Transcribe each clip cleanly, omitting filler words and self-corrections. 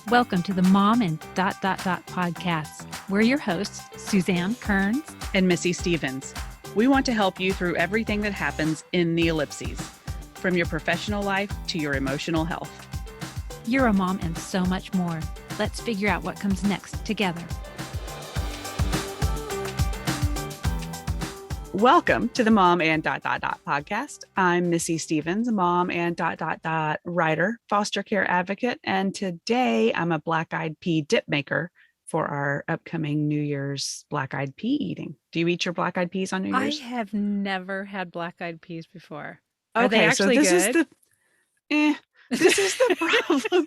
Welcome to the Mom and podcast. We're your hosts, Suzanne Kearns and Missy Stevens. We want to help you through everything that happens in the ellipses, from your professional life to your emotional health. You're a mom and so much more. Let's figure out what comes next together. Welcome to the Mom and podcast. I'm Missy Stevens, mom and writer, foster care advocate, and today I'm a black-eyed pea dip maker for our upcoming New Year's black-eyed pea eating. Do you eat your black-eyed peas on New Year's? I have never had black-eyed peas before. Okay, Are they actually so this good? This is the problem.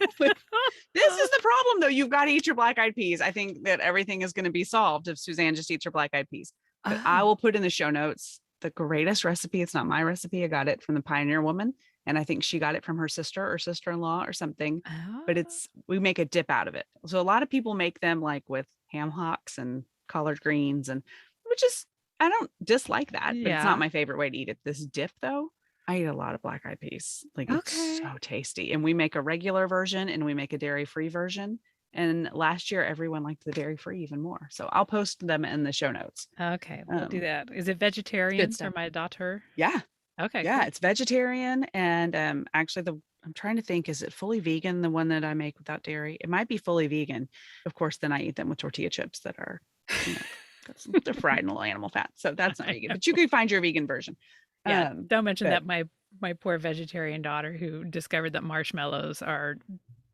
This is the problem, though. You've got to eat your black-eyed peas. I think that everything is going to be solved if Suzanne just eats her black-eyed peas. But I will put in the show notes the greatest recipe. It's not my recipe. I got it from the Pioneer Woman, and I think she got it from her sister or sister-in-law or something. But we make a dip out of it. So a lot of people make them like with ham hocks and collard greens, and which is, I don't dislike that, but it's not my favorite way to eat it. This dip, though, I eat a lot of black-eyed peas. It's so tasty. And we make a regular version and we make a dairy-free version. And last year, everyone liked the dairy-free even more. So I'll post them in the show notes. Okay, we'll do that. Is it vegetarian for my daughter? Yeah. Okay. Yeah, cool. It's vegetarian. And actually, I'm trying to think, is it fully vegan, the one that I make without dairy? It might be fully vegan. Of course, then I eat them with tortilla chips that are, they're fried in a little animal fat. So that's not vegan. But you can find your vegan version. Yeah, don't mention that my poor vegetarian daughter who discovered that marshmallows are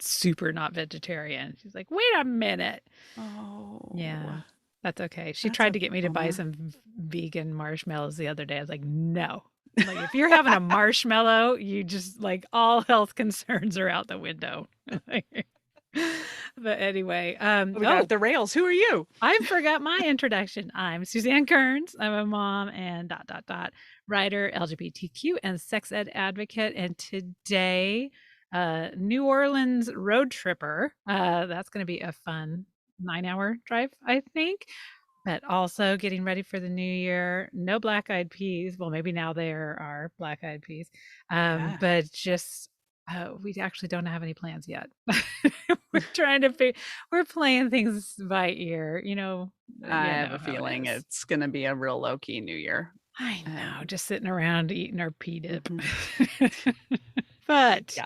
super not vegetarian. She's like, wait a minute. Oh. Yeah, that's okay. She tried to get me to buy some vegan marshmallows the other day. I was like, no. Like, if you're having a marshmallow, you just like all health concerns are out the window. But anyway, we got the rails. Who are you? I forgot my introduction. I'm Suzanne Kearns. I'm a mom and writer, LGBTQ and sex ed advocate. And today, New Orleans road tripper. That's going to be a fun 9-hour drive, I think. But also getting ready for the new year. No black-eyed peas. Well, maybe now there are black-eyed peas. But just we actually don't have any plans yet. We're trying to we're playing things by ear, I have a feeling it's going to be a real low-key New Year. I know, just sitting around eating our pea dip. Mm-hmm. But yeah.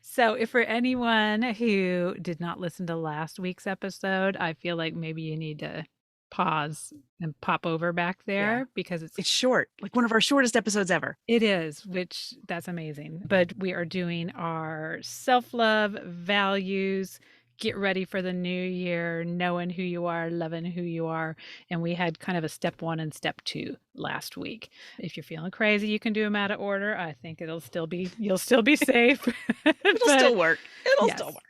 So if for anyone who did not listen to last week's episode, I feel like maybe you need to pause and pop over back there because it's short, like one of our shortest episodes ever. It is, which that's amazing. But we are doing our self-love values, get ready for the new year, knowing who you are, loving who you are. And we had kind of a step 1 and step 2 last week. If you're feeling crazy, you can do them out of order. I think you'll still be safe. It'll still work. It'll still work.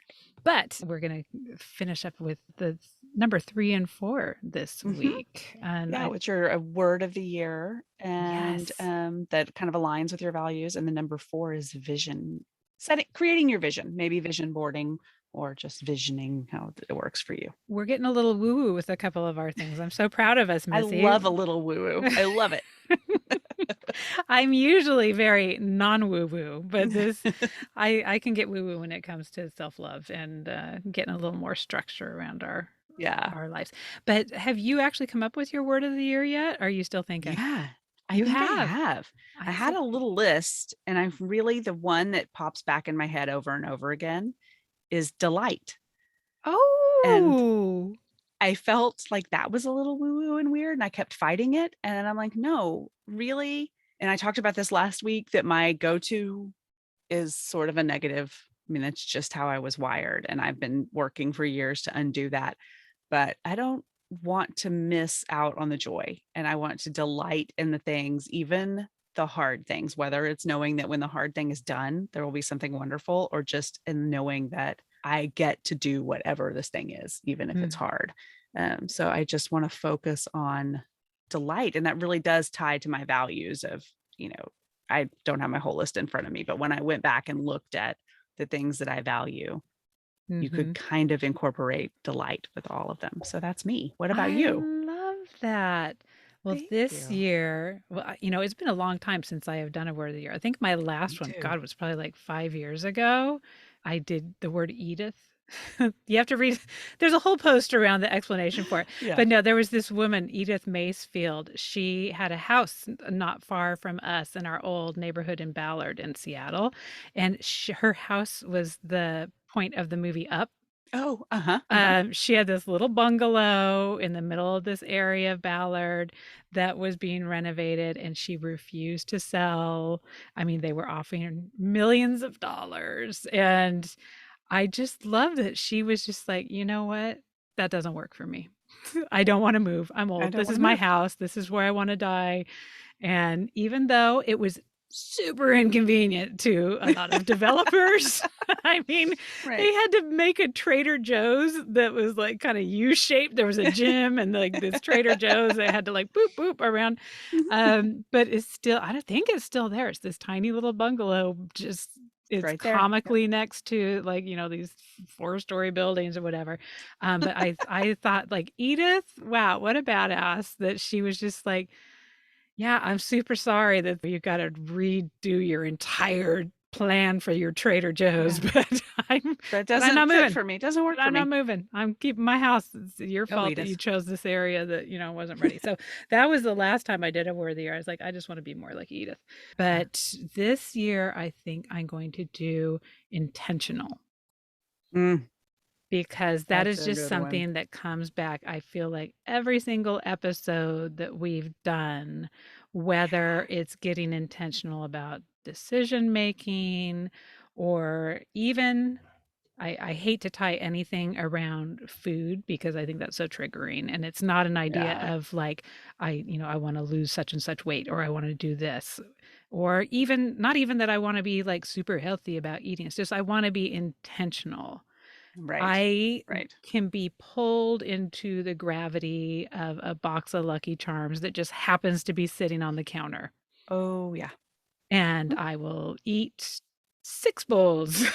But we're going to finish up with the number 3 and 4 this week. And which are a word of the year and that kind of aligns with your values. And the number 4 is vision. Creating your vision, maybe vision boarding or just visioning how it works for you. We're getting a little woo-woo with a couple of our things. I'm so proud of us, Missy. I love a little woo-woo. I love it. I'm usually very non-woo-woo, but I can get woo-woo when it comes to self-love and getting a little more structure around our lives. But have you actually come up with your word of the year yet? Or are you still thinking? Yeah, I have. I had a little list, and I'm really the one that pops back in my head over and over again is delight. Oh. And I felt like that was a little woo-woo and weird, and I kept fighting it. And I'm like, no, really? And I talked about this last week that my go-to is sort of a negative. I mean, that's just how I was wired. And I've been working for years to undo that. But I don't want to miss out on the joy. And I want to delight in the things, even the hard things, whether it's knowing that when the hard thing is done, there will be something wonderful, or just in knowing that I get to do whatever this thing is, even if it's hard. So I just want to focus on delight. And that really does tie to my values of, I don't have my whole list in front of me, but when I went back and looked at the things that I value, you could kind of incorporate delight with all of them. So that's me. What about you? I love that. Well, this year, it's been a long time since I have done a word of the year. I think my last one, God, was probably like 5 years ago. I did the word Edith. You have to read. There's a whole post around the explanation for it. Yeah. But no, there was this woman, Edith Macefield. She had a house not far from us in our old neighborhood in Ballard in Seattle. And her house was the point of the movie Up. Oh, uh-huh. Uh-huh. She had this little bungalow in the middle of this area of Ballard that was being renovated, and she refused to sell. I mean, they were offering millions of dollars. And I just love that she was just like, you know what? That doesn't work for me. I don't want to move. I'm I old. don't This want is to my move. house. This is where I want to die. And even though it was super inconvenient to a lot of developers, I mean, Right. they had to make a Trader Joe's that was like kind of U-shaped. There was a gym and like this Trader Joe's. They had to like boop boop around. But it's still, I don't think it's still there. It's this tiny little bungalow, just It's it's right there. Yep. comically next to like, these four-story buildings or whatever. But I thought like Edith, wow, what a badass that she was just like, yeah, I'm super sorry that you got to redo your entire plan for your Trader Joe's, Yeah. but That I'm doesn't not fit moving. for me. Doesn't work But for I'm not me. moving. I'm keeping my house. It's your Oh, fault that you Edith. chose this area that, wasn't ready. So that was the last time I did a word of the year. I was like, I just want to be more like Edith. Yeah. But this year, I think I'm going to do intentional Mm, because that that's is a just good one. something that comes back. I feel like every single episode that we've done, whether it's getting intentional about decision making or even I hate to tie anything around food because I think that's so triggering. And it's not an idea Yeah. of like, I want to lose such and such weight or I want to do this. Or even not even that I want to be like super healthy about eating. It's just I want to be intentional. Right. I Right. can be pulled into the gravity of a box of Lucky Charms that just happens to be sitting on the counter. Oh, yeah. And I will eat 6 bowls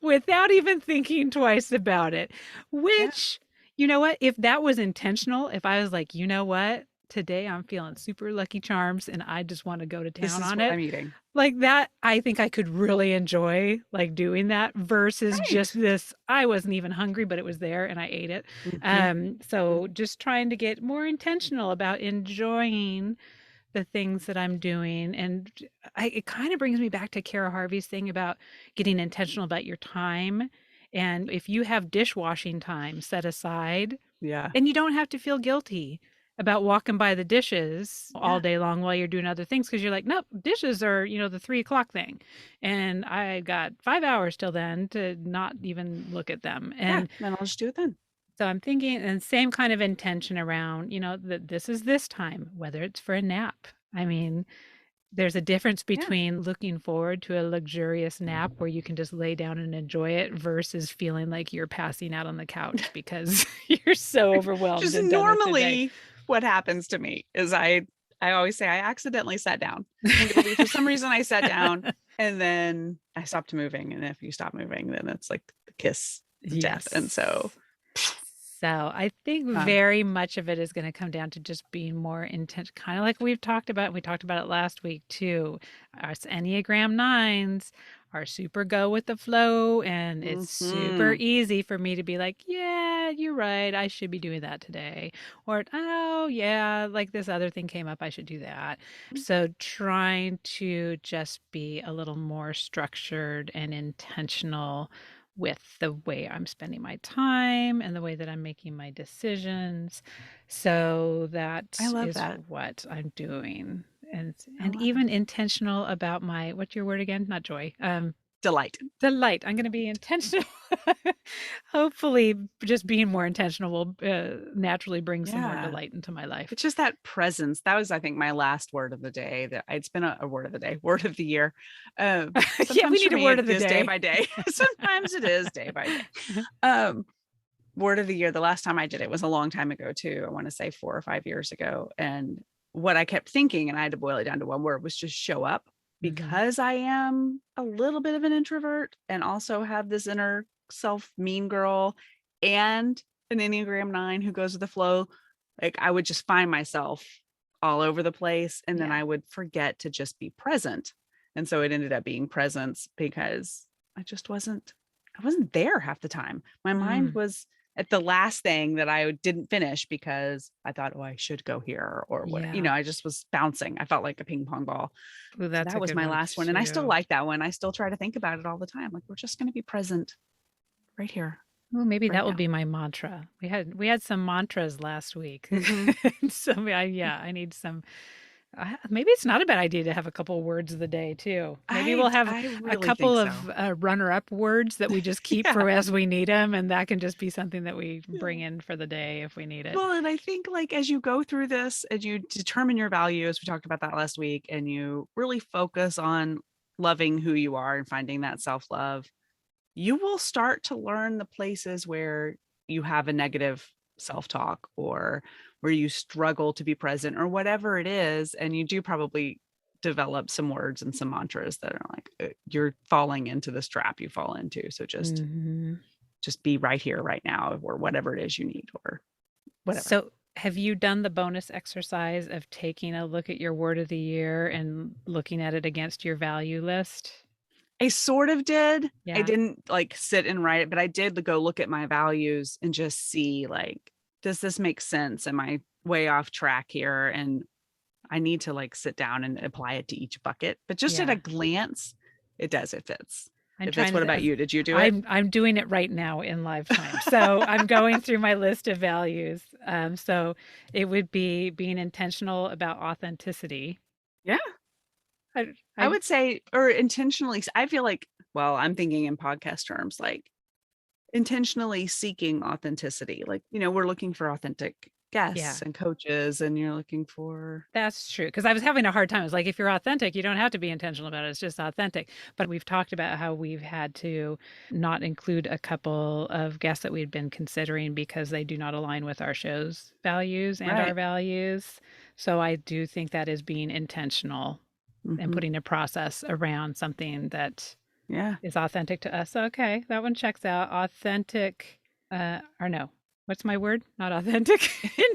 without even thinking twice about it, Yeah. which, you know what? If that was intentional, if I was like, "You know what? Today I'm feeling super Lucky Charms and I just wanna go to This town is on what it," I'm eating. like that, I think I could really enjoy, like, doing that versus just Right. this, I wasn't even hungry, but it was there and I ate it. Mm-hmm. So just trying to get more intentional about enjoying the things that I'm doing. And it kind of brings me back to Kara Harvey's thing about getting intentional about your time. And if you have dishwashing time set aside, Yeah. then you don't have to feel guilty about walking by the dishes all Yeah. day long while you're doing other things because you're like, nope, dishes are, the 3 o'clock thing. And I got 5 hours till then to not even look at them. Yeah. And Then I'll just do it then. so I'm thinking, and same kind of intention around, that this is this time, whether it's for a nap. I mean, there's a difference Yeah. between looking forward to a luxurious nap where you can just lay down and enjoy it versus feeling like you're passing out on the couch because you're so overwhelmed Just and done with the day. normally what happens to me is I always say I accidentally sat down. And it'll be for some reason I sat down and then I stopped moving. And if you stop moving, then it's like the kiss of death. And so Yes. So I think um very much of it is going to come down to just being more intense, kind of like we've talked about. We talked about it last week too. Us Enneagram nines are super go with the flow, and it's super mhm. easy for me to be like, yeah, you're right. I should be doing that today. Or, oh, yeah, like this other thing came up. I should do that. So trying to just be a little more structured and intentional with the way I'm spending my time and the way that I'm making my decisions. So I that love is that. what I'm doing. I And love it. even intentional about my, what's your word again? Not joy. Delight. Delight. I'm going to be intentional. Hopefully, just being more intentional will naturally bring some more Yeah. delight into my life. It's just that presence. That was, I think, my last word of the day. That it's been a word of the day, word of the year. Yeah, we Sometimes for need a me word it of the is day day. by day. Sometimes it is day by day. Um, Word of the year. The last time I did it was a long time ago too. I want to say 4 or 5 years ago. And what I kept thinking, and I had to boil it down to one word, was just show up, Mhm. because I am a little bit of an introvert and also have this inner self mean girl and an Enneagram 9 who goes with the flow. Like I would just find myself all over the place and then Yeah. I would forget to just be present. And so it ended up being presence because I just wasn't I wasn't there half the time. My mind Mm, was at the last thing that I didn't finish because I thought, oh, I should go here or what, yeah. I just was bouncing. I felt like a ping pong ball. Ooh, So that's that a was good my one last one. And I still too. like that one. I still try to think about it all the time. Like, we're just going to be present right here, Well, maybe right that will now. be my mantra. We had some mantras last week. Hmm. So I need some. Maybe it's not a bad idea to have a couple words of the day too. Maybe we'll have I a really couple think of so. runner-up words that we just keep Yeah. for as we need them, and that can just be something that we bring Yeah. in for the day if we need it. Well, and I think like as you go through this, as you determine your values, we talked about that last week, and you really focus on loving who you are and finding that self-love, you will start to learn the places where you have a negative self-talk or where you struggle to be present or whatever it is. And you do probably develop some words and some mantras that are like, you're falling into this trap you fall into. So Hmm. just be right here, right now, or whatever it is you need or whatever. So, have you done the bonus exercise of taking a look at your word of the year and looking at it against your value list? I sort of did. I Yeah. didn't like sit and write it, but I did go look at my values and just see like, does this make sense? Am I way off track here? And I need to like sit down and apply it to each bucket. But just at a Yeah. glance, it does. It fits. I'm It fits. trying What to about as you? Did you do it? I'm doing it right now in live time. So I'm going through my list of values. So it would be being intentional about authenticity. Yeah. I, I I would say, or intentionally, I feel like, well, I'm thinking in podcast terms, like intentionally seeking authenticity. Like, we're looking for authentic yeah, guests and coaches, and you're looking for, that's true. Because I was having a hard time. It's like if you're authentic, you don't have to be intentional about it. It's just authentic. But we've talked about how we've had to not include a couple of guests that we'd been considering because they do not align with our show's values and our right. values. So I do think that is being intentional and Hmm. putting a process around something that Yeah. is authentic to us. Okay, that one checks out. Authentic, or no, what's my word? Not authentic.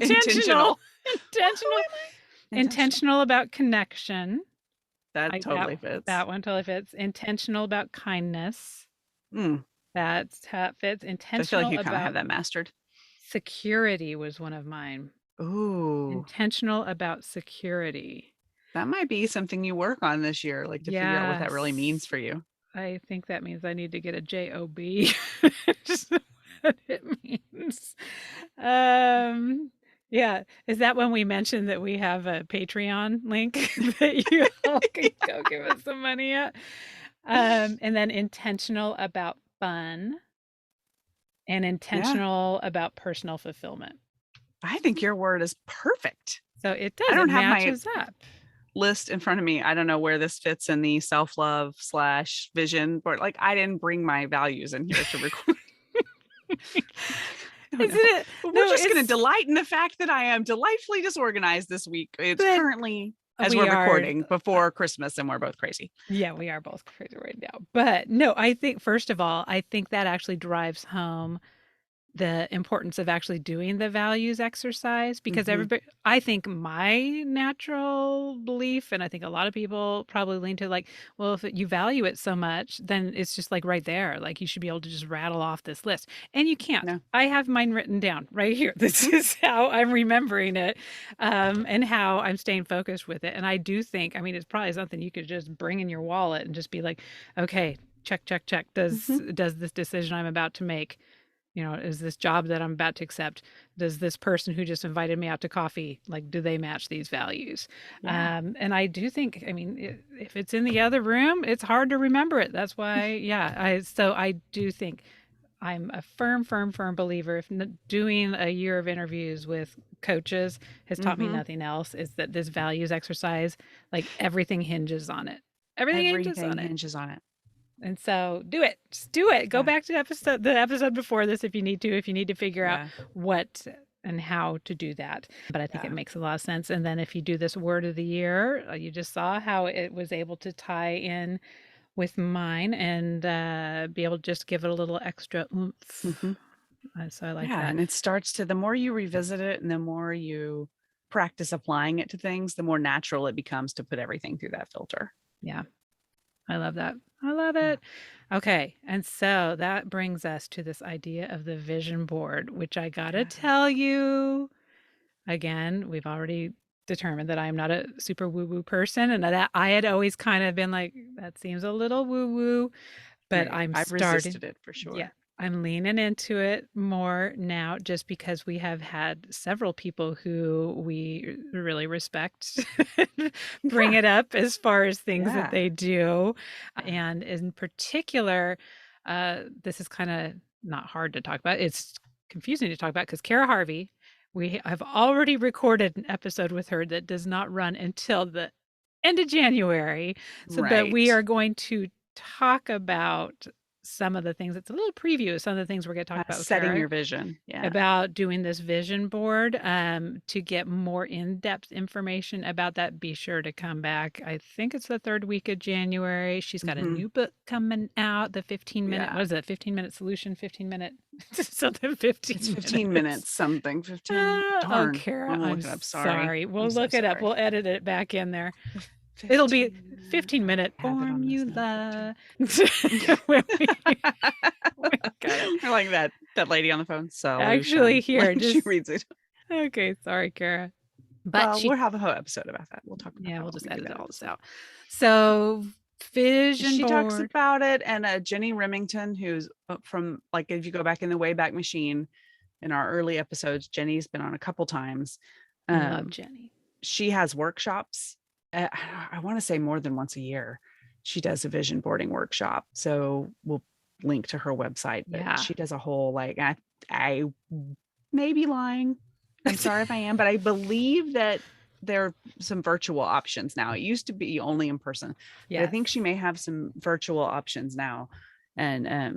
Intentional. Intentional. Who Intentional. am I? Intentional. Intentional about connection. That I that totally fits. that one totally fits. Intentional about kindness. Mm. That's how it fits. I feel like Intentional you kind of have about that mastered. security was one of mine. Ooh, Intentional about security. that might be something you work on this year, like to figure out what that really means Yes. for you. I think that means I need to get a job. Just what it means. Um, yeah. Is that when we mentioned that we have a Patreon link that you all can go give us some money at? And then intentional about fun and Yeah. intentional about personal fulfillment. I think your word is perfect. So it I does, it don't have my matches up. list in front of me. I don't know where this fits in the self-love slash vision, but like I didn't bring my values in here to record. I don't Isn't know. it? But we're No, just going to it's delight in the fact that I am delightfully disorganized this week. It's but currently, as we we're are. recording, before Christmas, and we're both crazy. Yeah, we are both crazy right now. But no, I think, first of all, I think that actually drives home the importance of actually doing the values exercise because Hmm. everybody, I think my natural belief, and I think a lot of people probably lean to like, well, if you value it so much, then it's just like right there. Like you should be able to just rattle off this list. And you can't. No. I have mine written down right here. This Mhm. is how I'm remembering it, and how I'm staying focused with it. And I do think, I mean, it's probably something you could just bring in your wallet and just be like, okay, check, check, check. Mhm. Does this decision I'm about to make, is this job that I'm about to accept, does this person who just invited me out to coffee, like, do they match these values? Yeah. And I do think, I mean, if it's in the other room, it's hard to remember it. That's why, yeah. So I do think I'm a firm, firm, firm believer. If doing a year of interviews with coaches has taught me Hmm. nothing else, is that this values exercise, like everything hinges on it. Everything hinges Everything on it. hinges on it. And so do it. Just do it. Go Yeah. back to the episode before this if you need to, figure out Yeah. what and how to do that. But I think it Yeah. makes a lot of sense. And then if you do this word of the year, you just saw how it was able to tie in with mine and be able to just give it a little extra oomph. Hmm. So I like Yeah. that. And it starts to, the more you revisit it and the more you practice applying it to things, the more natural it becomes to put everything through that filter. Yeah. I love that. I love Yeah. it. Okay. And so that brings us to this idea of the vision board, which I got to Yeah. tell you again, we've already determined that I'm not a super woo woo person. And that I had always kind of been like, that seems a little woo woo. But Right. I'm I've starting, resisted it for yeah, sure. I'm leaning into it more now just because we have had several people who we really respect bring Yeah. it up as far as things that Yeah. they do. Yeah. And in particular, this is kind of not hard to talk about. It's confusing to talk about because Kara Harvey, we have already recorded an episode with her that does not run until the end of January. So, but we Right. are going to talk about some of the things. It's a little preview of some of the things we're going to talk about with Setting Kara your vision. Yeah. about doing this vision board. To get more in-depth information about that, be sure to come back. I think it's the third week of January. She's got a Hmm. new book coming out, the 15-minute, Yeah. what is it, 15-minute solution, 15-minute, something It's 15 15 minutes. minutes something. 15. Oh, Darn. Kara, I'm gonna I'm look it up. Sorry. sorry. I'm We'll so look it up. sorry. We'll edit it back in there. It'll be 15. 15-minute I have it on this note. 15. formula. When we got it. I like that lady on the phone. Actually, Solution. here, Like she just reads it. okay. Sorry, Kara. But Well, she, we'll have a whole episode about that. We'll talk about yeah, that we'll when just we do edit that all this episode. out. So, vision She talks board. about it, and Jenny Remington, who's from, like, if you go back in the Wayback Machine in our early episodes, Jenny's been on a couple times. Love Um, Jenny. she has workshops. I want to say more than once a year. She does a vision boarding workshop. So we'll link to her website, but Yeah. she does a whole, like, I may be lying. I'm sorry if I am, but I believe that there are some virtual options now. It used to be only in person, but I Yes. think she may have some virtual options now. And I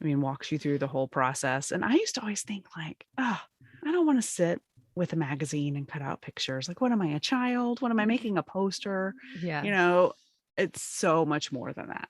mean, walks you through the whole process. And I used to always think, like, oh, I don't want to sit with a magazine and cut out pictures. Like, what am I, a child? What am I, making a poster? Yeah. You know, it's so much more than that.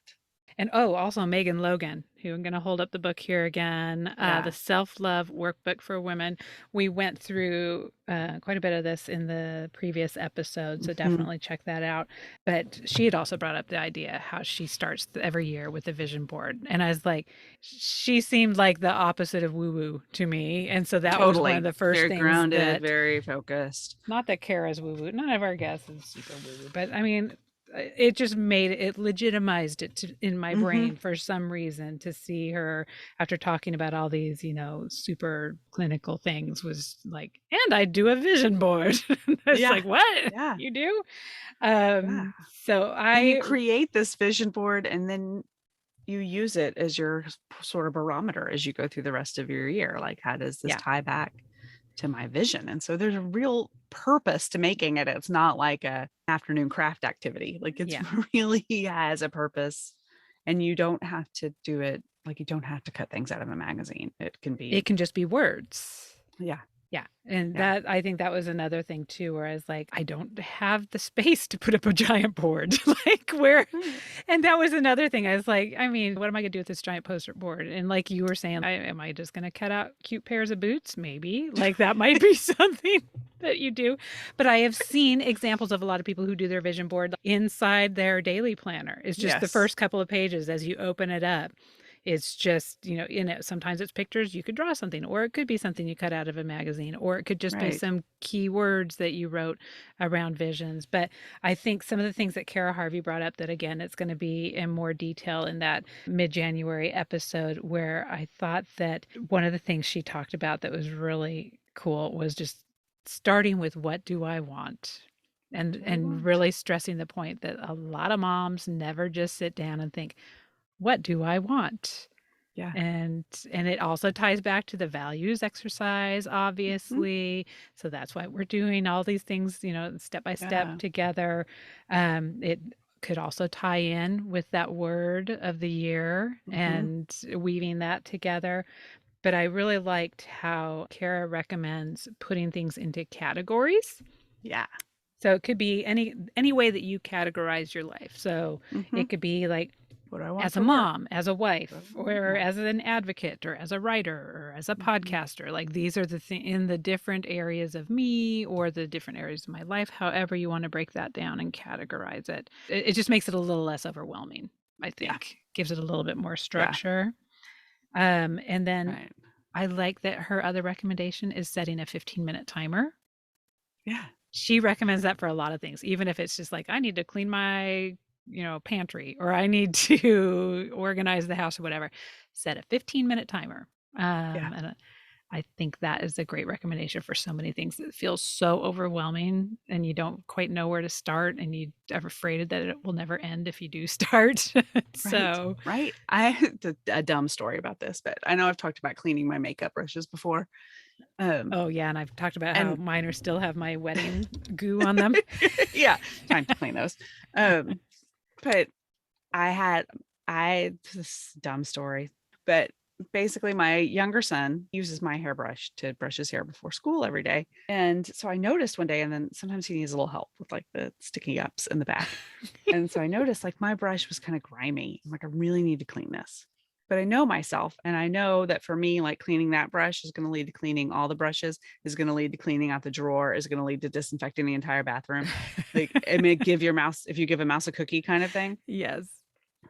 And oh, also Megan Logan, who I'm going to hold up the book here again, the Yeah. Self Love Workbook for Women. We went through quite a bit of this in the previous episode, so Mhm. definitely check that out. But she had also brought up the idea how she starts every year with a vision board. And I was like, she seemed like the opposite of woo woo to me. And so that was one of Totally. the first Very things grounded, that, very focused. not that Kara's woo woo, none of our guests is super woo woo, but I mean, it just made it legitimized it in my Hmm. brain for some reason to see her after talking about all these, super clinical things was like, and I do a vision board. It's Yeah. like, what Yeah. you do? Yeah. So And you I, create this vision board, and then you use it as your sort of barometer as you go through the rest of your year. Like, how does this yeah, tie back to my vision? And so there's a real purpose to making it. It's not like a afternoon craft activity. Like, it's yeah, really has a purpose, and you don't have to do it. Like, you don't have to cut things out of a magazine. It can it be, can just be words. yeah, Yeah. And yeah, that, I think that was another thing too, where I was like, I don't have the space to put up a giant board. Like, where, right. and that was another thing. I was like, I mean, what am I going to do with this giant poster board? And like you were saying, am I just going to cut out cute pairs of boots? Maybe. Like, that might be something that you do. But I have seen examples of a lot of people who do their vision board inside their daily planner. It's just the Yes, first couple of pages as you open it up. It's just, in it, sometimes it's pictures, you could draw something, or it could be something you cut out of a magazine, or it could just be right. some keywords that you wrote around visions. But I think some of the things that Kara Harvey brought up, that again, it's going to be in more detail in that mid January episode, where I thought that one of the things she talked about that was really cool was just starting with, what do I want? What And do I and want? really stressing the point that a lot of moms never just sit down and think, what do I want? Yeah. And it also ties back to the values exercise, Mhm. obviously. So that's why we're doing all these things, step by step Yeah. together. It could also tie in with that word of the year Mhm. and weaving that together. But I really liked how Kara recommends putting things into categories. Yeah. So it could be any way that you categorize your life. So Mhm. it could be like, What do I want as a for work? mom, as a What do wife, I want? or Yeah. as an advocate, or as a writer, or as a Mhm. podcaster. Like, these are the in the different areas of me, or the different areas of my life, however you want to break that down and categorize it. It just makes it a little less overwhelming. I Yeah. think gives it a little bit more Yeah. structure. And then Right. I like that her other recommendation is setting a 15-minute timer. Yeah. She recommends that for a lot of things, even if it's just like, I need to clean my, pantry, or I need to organize the house or whatever. Set a 15-minute timer. Yeah. And I think that is a great recommendation for so many things. It feels so overwhelming and you don't quite know where to start and you are afraid that it will never end if you do start. Right. So, Right. I had a dumb story about this, but I know I've talked about cleaning my makeup brushes before. Um, oh yeah, and I've talked about how and mine are still have my wedding goo on them. yeah, time to clean those. Um, but I had this dumb story, but basically my younger son uses my hairbrush to brush his hair before school every day. And so I noticed one day, and then sometimes he needs a little help with like the sticky ups in the back. And so I noticed like my brush was kind of grimy. I'm like, I really need to clean this. But I know myself, and I know that for me, like cleaning that brush is going to lead to cleaning all the brushes, is going to lead to cleaning out the drawer, is going to lead to disinfecting the entire bathroom. Like it may give your mouse, if you give a mouse a cookie kind of thing. Yes.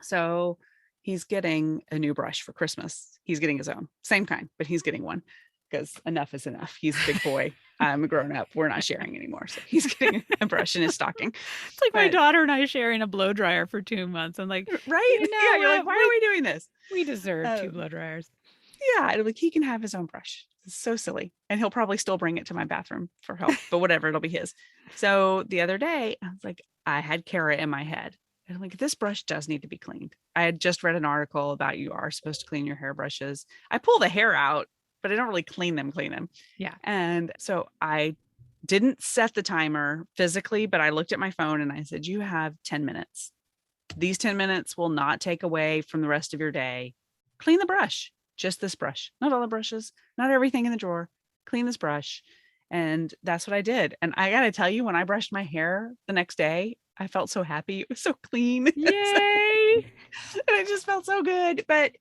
So he's getting a new brush for Christmas. He's getting his own, same kind, but he's getting one because enough is enough. He's a big boy. I'm a grown up. We're not sharing anymore. So he's getting a brush in his stocking. It's like my But daughter and I sharing a blow dryer for 2 months. I'm like, right? you know Yeah. You're like, what? why are we doing this? We deserve 2 Um, blow dryers. yeah. And like he can have his own brush. It's so silly. And he'll probably still bring it to my bathroom for help, but whatever, it'll be his. So the other day, I was like, I had Kara in my head. And I'm like, this brush does need to be cleaned. I had just read an article about you are supposed to clean your hairbrushes. I pull the hair out, but I don't really clean them. Yeah. And so I didn't set the timer physically, but I looked at my phone and I said, you have 10 minutes. These 10 minutes will not take away from the rest of your day. Clean the brush, just this brush, not all the brushes, not everything in the drawer. Clean this brush. And that's what I did. And I got to tell you, when I brushed my hair the next day, I felt so happy. It was so clean. Yay. And it just felt so good. But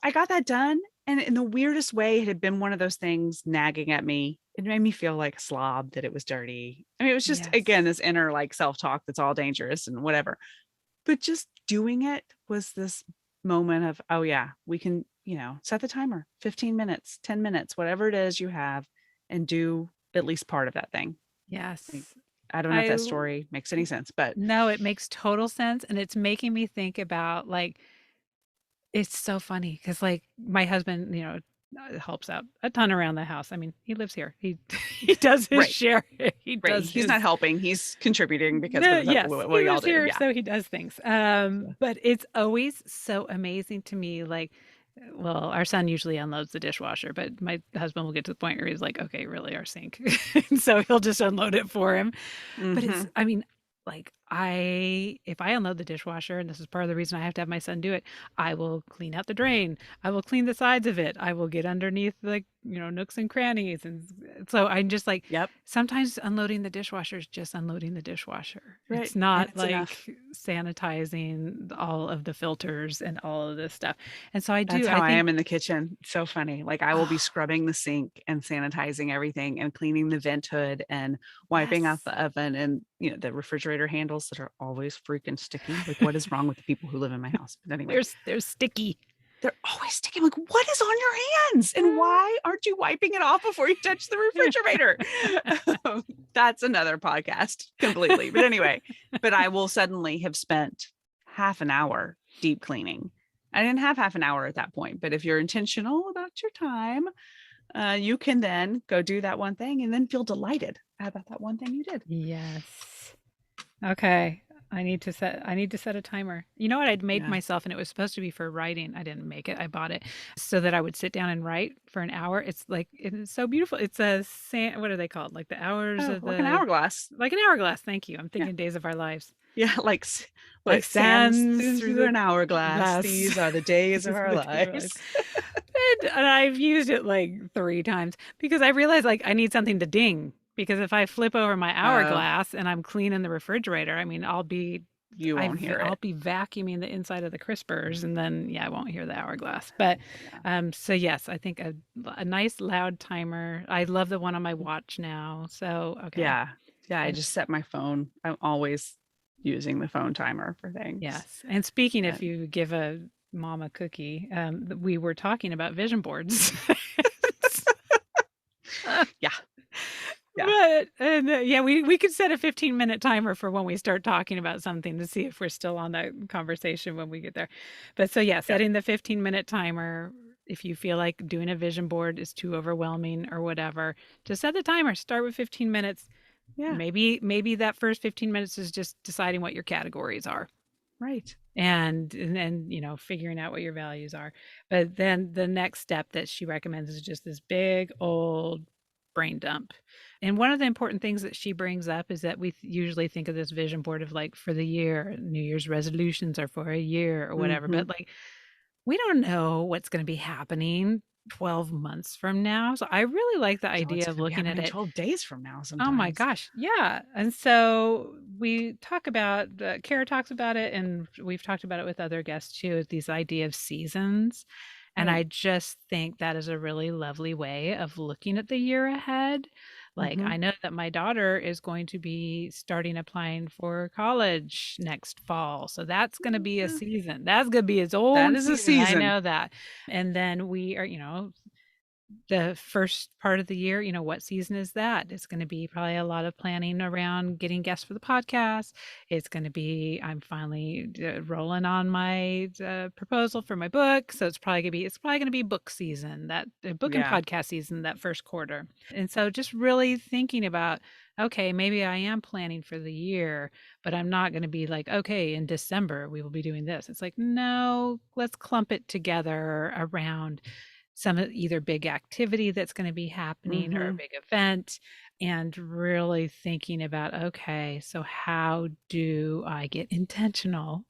I got that done. And in the weirdest way, it had been one of those things nagging at me. It made me feel like a slob, that it was dirty. I mean, it was just, Yes. again, this inner like self talk that's all dangerous and whatever. But just doing it was this moment of, oh, yeah, we can, set the timer 15 minutes, 10 minutes, whatever it is you have, and do at least part of that thing. Like, Yes. I don't know if I that story makes any sense, but No, it makes total sense. And it's making me think about like, it's so funny because like my husband, helps out a ton around the house. I mean, he lives here. He he does his right, share. He right. does He's his not helping. He's contributing because no, that's yes, what he y'all lives do. here, Yeah. so he does things. Yeah. But it's always so amazing to me. Like, well, our son usually unloads the dishwasher, but my husband will get to the point where he's like, "Okay, really, our sink," and so he'll just unload it for him. But Mm-hmm. I mean, like if I unload the dishwasher, and this is part of the reason I have to have my son do it, I will clean out the drain. I will clean the sides of it. I will get underneath like, nooks and crannies. And so I'm just like, Yep. sometimes unloading the dishwasher is just unloading the dishwasher. Right. It's And not it's enough. like sanitizing all of the filters and all of this stuff. And so I That's do, how I I think, am in the kitchen. It's so funny. Like I will be oh, scrubbing the sink and sanitizing everything and cleaning the vent hood and wiping out yes. the oven and the refrigerator handles that are always freaking sticky. Like what is wrong with the people who live in my house? But anyway, There's sticky. they're always sticky. I'm like, what is on your hands? And why aren't you wiping it off before you touch the refrigerator? That's another podcast completely. But anyway, but I will suddenly have spent half an hour deep cleaning. I didn't have half an hour at that point, but if you're intentional about your time, you can then go do that one thing and then feel delighted about that one thing you did. Yes. Okay. I need to set a timer. You know what I'd made Yeah. myself, and it was supposed to be for writing. I didn't make it. I bought it so that I would sit down and write for an hour. It's like it's so beautiful. It's what are they called? Like the hours Oh, of like an the hourglass. like an hourglass. Thank you. I'm Yeah. thinking Days of Our Lives. Yeah. Like Like sands sands through through the an hourglass. glass. These are the days of Days our of our lives. lives. And I've used it like 3 times because I realized like I need something to ding. Because if I flip over my Oh, hourglass and I'm cleaning the refrigerator, I mean, you won't hear I'll it. be vacuuming the inside of the crispers, and then yeah, I won't hear the hourglass. But Yeah. so yes, I think a nice loud timer. I love the one on my watch now. So okay, Yeah. Yeah. I and just set my phone. I'm always using the phone timer for things. Yes. And speaking, if And you give a mom a cookie, we were talking about vision boards. yeah, yeah, But and yeah, we could set a 15-minute timer for when we start talking about something to see if we're still on that conversation when we get there. But so yeah, yeah, setting the 15-minute timer. If you feel like doing a vision board is too overwhelming or whatever, just set the timer. Start with 15 minutes. yeah, Maybe that first 15 minutes is just deciding what your categories are right. and then figuring out what your values are. But then the next step that she recommends is just this big old brain dump. And one of the important things that she brings up is that we usually think of this vision board of like for the year, New Year's resolutions are for a year or whatever, Mm-hmm. but like we don't know what's going to be happening 12 months from now. So I really like the So what's idea of going to be looking at happening it. 12 days from now Oh my sometimes? gosh. Yeah. And so we talk about Kara talks about it, and we've talked about it with other guests too, is these idea of seasons. And Right. I just think that is a really lovely way of looking at the year ahead. Like Mm-hmm. I know that my daughter is going to be starting applying for college next fall. So that's going to be a season. That's going to be its That own is a season. I season. know that. And then we are, the first part of the year, what season is that? It's going to be probably a lot of planning around getting guests for the podcast. It's going to be, I'm finally rolling on my proposal for my book. So it's probably going to be book season, that book and Yeah. podcast season, that first quarter. And so just really thinking about, okay, maybe I am planning for the year, but I'm not going to be like, okay, in December, we will be doing this. It's like, no, let's clump it together around some either big activity that's going to be happening or a Mm-hmm. big event, and really thinking about, okay, so how do I get intentional?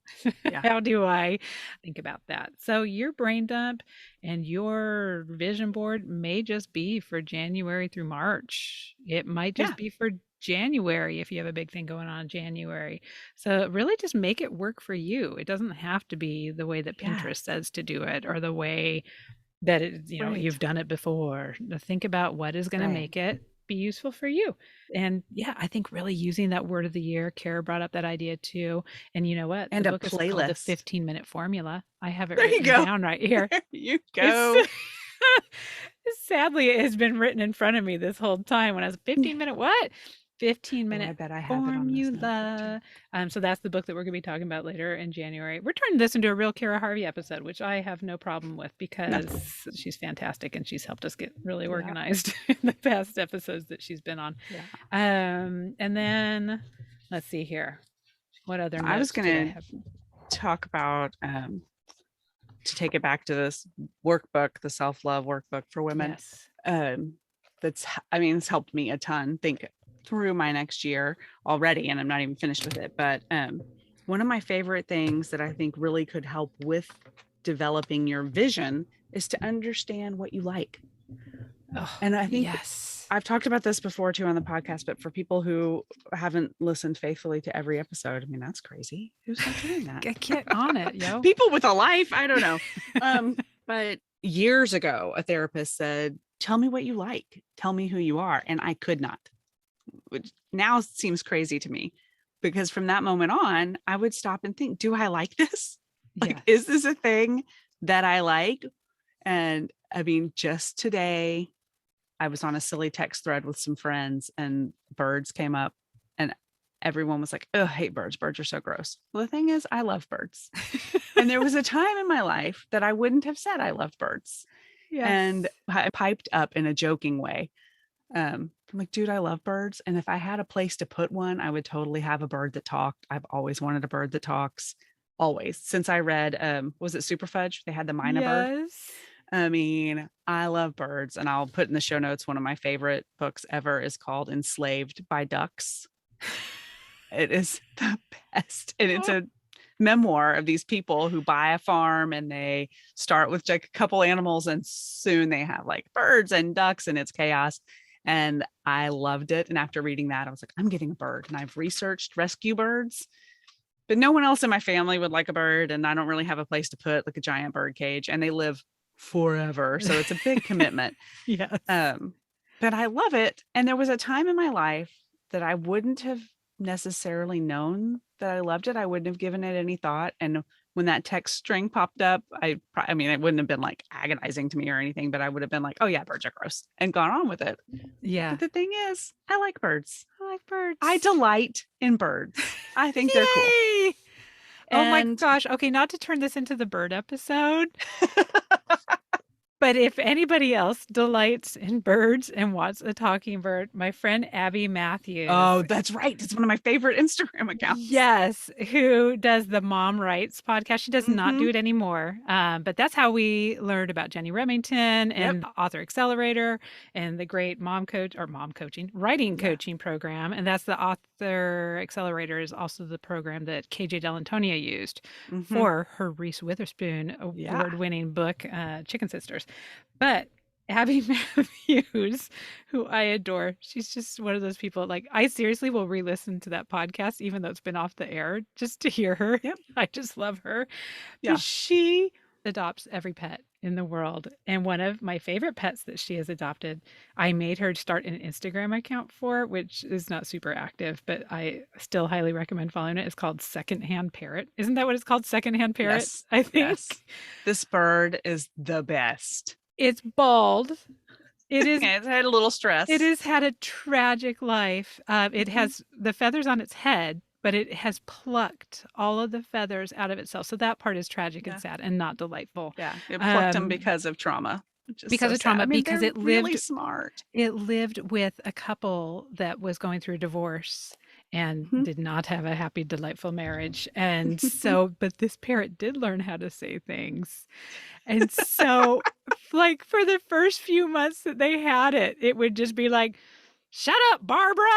Yeah. How do I think about that? So your brain dump and your vision board may just be for January through March. It might Yeah. just be for January if you have a big thing going on in January. So really just make it work for you. It doesn't have to be the way that Yeah. Pinterest says to do it or the way that Right. you've done it before. Think about what is going to Right. make it be useful for you. And yeah, I think really using that word of the year, Kara brought up that idea too. And you know what, the And a book is called The playlist. 15-Minute Formula. I have it There you written go. down right here. There you It's go. sadly it has been written in front of me this whole time when I was 15-minute what, Oh, I 15-minute bet I have it on this notebook too. formula. So that's the book that we're going to be talking about later in January. We're turning this into a real Kara Harvey episode, which I have no problem with No. because she's fantastic and she's helped us get really Yeah. organized in the past episodes that she's been on. Yeah. And then let's see here, what other I was notes did I going have? to talk about to take it back to this workbook, the self-love workbook for women. Yes. Um, it's helped me a ton think through my next year already, and I'm not even finished with it. But one of my favorite things that I think really could help with developing your vision is to understand what you like. Oh, And I think yes. I've talked about this before too on the podcast, but for people who haven't listened faithfully to every episode, I mean, that's crazy. Who's not doing that? Get on it, yo. People with a life, I don't know. But years ago, a therapist said, "Tell me what you like. Tell me who you are." And I could not, which now seems crazy to me because from that moment on, I would stop and think, do I like this? Like, Yes. is this a thing that I like? And I mean, just today, I was on a silly text thread with some friends and birds came up and everyone was like, "Oh, I hate birds. Birds are so gross." Well, the thing is, I love birds. And there was a time in my life that I wouldn't have said I love birds. Yes. And I piped up in a joking way. I'm like, dude, I love birds. And if I had a place to put one, I would totally have a bird that talked. I've always wanted a bird that talks. Always. Since I read, was it Super Fudge? They had the Mina bird. Yes. I mean, I love birds. And I'll put in the show notes, one of my favorite books ever is called Enslaved by Ducks. It is the best. And it's a memoir of these people who buy a farm and they start with like a couple animals and soon they have like birds and ducks and it's chaos. And I loved it. And after reading that, I was like, I'm getting a bird. And I've researched rescue birds, but no one else in my family would like a bird. And I don't really have a place to put like a giant bird cage and they live forever. So it's a big commitment. Yes. But I love it. And there was a time in my life that I wouldn't have necessarily known that I loved it, I wouldn't have given it any thought. And when that text string popped up, I mean, it wouldn't have been like agonizing to me or anything, but I would have been like, oh yeah, birds are gross and gone on with it. Yeah. But the thing is, I like birds. I like I birds. delight in birds. I think they're cool. Yay! Oh my And gosh. Okay, not to turn this into the bird episode, but if anybody else delights in birds and wants a talking bird, my friend Abby Matthews. oh, that's right. It's one of my favorite Instagram accounts. Yes, who does the Mom Rights podcast. She does not Mm-hmm. do it anymore. But that's how we learned about Jenny Remington Yep. and Author Accelerator and the great mom coaching, writing Yeah. coaching program. And that's the Author Accelerator is also the program that KJ Delantonia used Mm-hmm. for her Reese Witherspoon Yeah. award-winning book, Chicken Sisters. But Abby Matthews, who I adore, she's just one of those people. Like, I seriously will re listen to that podcast, even though it's been off the air, just to hear her. Yep. I just love her. But Yeah. she adopts every pet in the world. And one of my favorite pets that she has adopted, I made her start an Instagram account for, which is not super active, but I still highly recommend following it. It's called Secondhand Parrot. Isn't that what it's called? Secondhand Parrot, Yes. I think. Yes. This bird is the best. It's bald. It is. Yeah, it's had a little stress. It has had a tragic life. It has the feathers on its head, but it has plucked all of the feathers out of itself. So that part is tragic and Yeah. sad and not delightful. Yeah. It plucked them because of trauma. Which is because so of sad. trauma, I mean, because they're it really lived smart. it lived with a couple that was going through divorce and Mhm. did not have a happy, delightful marriage. And so, but this parrot did learn how to say things. And so, like, for the first few months that they had it, it would just be like, shut up, Barbara.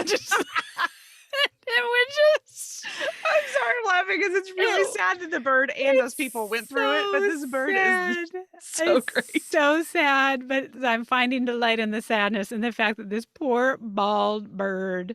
Just, it would just. I'm sorry I'm laughing because it's really Ew. sad that the bird and those people went through it, but this bird is so It's great. so sad, but I'm finding delight in the sadness and the fact that this poor bald bird,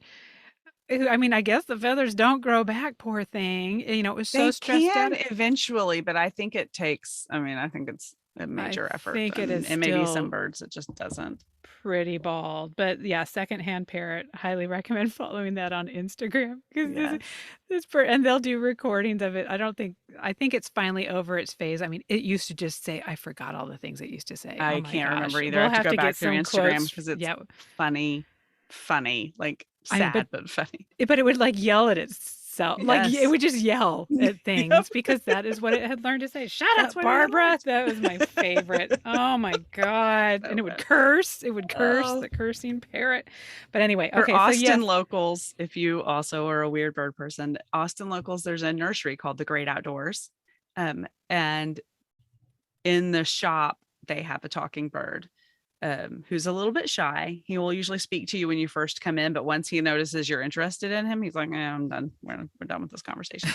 who, I mean, I guess the feathers don't grow back, poor thing. You know, it was so They stressed can out. eventually, but I think it takes, I mean, I think it's a I major effort. think it is And maybe some still birds it just doesn't. pretty bald. But yeah, Secondhand Parrot, highly recommend following that on Instagram because Yes. and they'll do recordings of it. I think it's finally over its phase. I mean, it used to just say, I forgot all the things it used to say. Oh I my can't remember gosh. either. I We'll have to have go to back get through some Instagram quotes. because it's Yeah. funny, like I mean, sad, but funny. but it would like yell at itself. Like it Yes. would just yell at things Yep. because that is what it had learned to say. Shut That's up, what it had Barbara. learned. That was my favorite. Oh my God. So And it would good. curse. It would curse, Oh. the cursing parrot. But anyway, For okay. So Austin yes. locals, if you also are a weird bird person, Austin locals, there's a nursery called the Great Outdoors. And in the shop, they have a talking bird who's a little bit shy. He will usually speak to you when you first come in, but once he notices you're interested in him, he's like, I'm done. We're done with this conversation.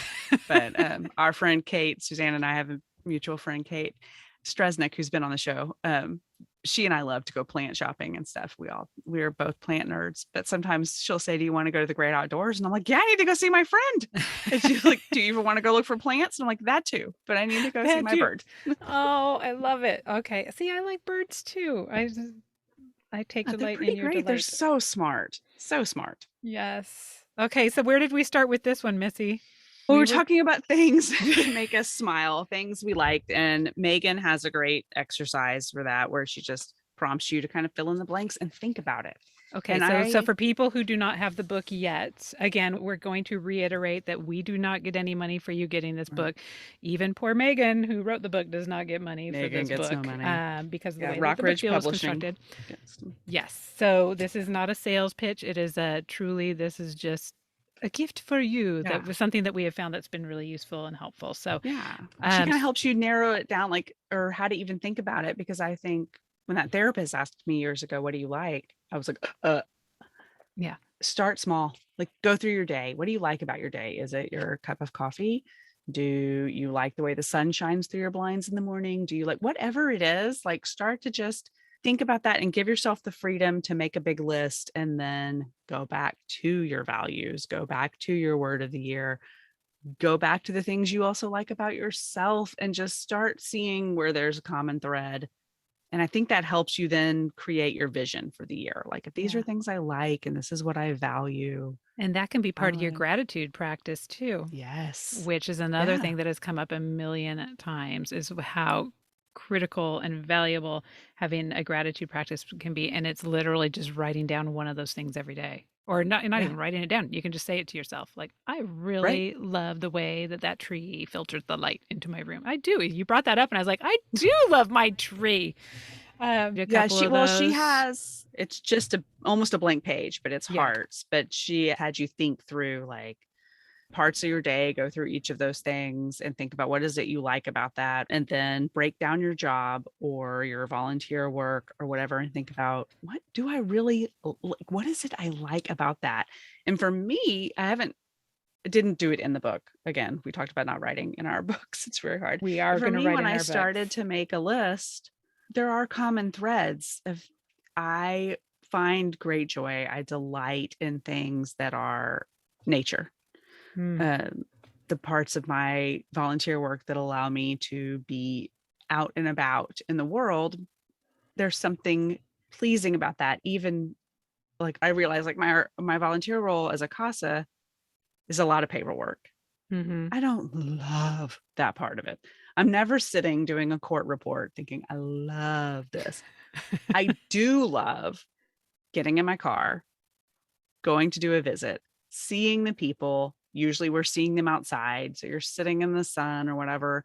But our friend Kate, Suzanne and I have a mutual friend, Kate Stresnick, who's been on the show. She and I love to go plant shopping and stuff. We're both plant nerds, but sometimes she'll say, do you want to go to the Great Outdoors? And I'm like, yeah, I need to go see my friend. And she's like, do you even want to go look for plants? And I'm like, that too, but I need to go see my bird. Oh, I love it. Okay. See, I like birds too. I take Yeah, they're delight pretty in your great. They're delight. so smart. So smart. Yes. Okay, so where did we start with this one, Missy? Well, we're talking about things that make us smile, things we liked. And Megan has a great exercise for that, where she just prompts you to kind of fill in the blanks and think about it. Okay, And so for people who do not have the book yet, again, we're going to reiterate that we do not get any money for you getting this book. Even poor Megan, who wrote the book, does not get money for Megan this gets book no money. because of the Yeah, way that the book Rockridge deal is Publishing. constructed. Yes, so this is not a sales pitch. It is truly, this is just a gift for you. Yeah. That was something that we have found that's been really useful and helpful. So Yeah, she kind of helps you narrow it down, like, or how to even think about it. Because I think when that therapist asked me years ago, what do you like? I was like, yeah. Start small. Like, go through your day. What do you like about your day? Is it your cup of coffee? Do you like the way the sun shines through your blinds in the morning? Do you like whatever it is? Like, start to just think about that and give yourself the freedom to make a big list, and then go back to your values, go back to your word of the year, go back to the things you also like about yourself, and just start seeing where there's a common thread And I think that helps you then create your vision for the year. Like, if these are Yeah. things I like and this is what I value, And that can be I part of your want gratitude practice too, yes. which is another Yeah. thing that has come up a million times is how critical and valuable having a gratitude practice can be. And it's literally just writing down one of those things every day. Or not Yeah. even writing it down. You can just say it to yourself, like, I Right. really love the way that that tree filters the light into my room. I do. You brought that up, and I was like, I do love my tree. A Yeah, couple of she those. has, it's just almost a blank page, but it's Yeah. hearts. But she had you think through like parts of your day, go through each of those things and think about what is it you like about that. And then break down your job or your volunteer work or whatever and think about what do I really like? What is it I like about that? And for me, didn't do it in the book. Again, we talked about not writing in our books. It's very hard. We But are for going to me, write when in I our books. started to make a list, there are common threads of I find great joy. I delight in things that are nature. Hmm. Um, the parts of my volunteer work that allow me to be out and about in the world, there's something pleasing about that. Even like I realize like my volunteer role as a CASA is a lot of paperwork. Mm-hmm. I don't love that part of it. I'm never sitting doing a court report thinking, I love this. I do love getting in my car, going to do a visit, seeing the people. Usually we're seeing them outside. So you're sitting in the sun or whatever.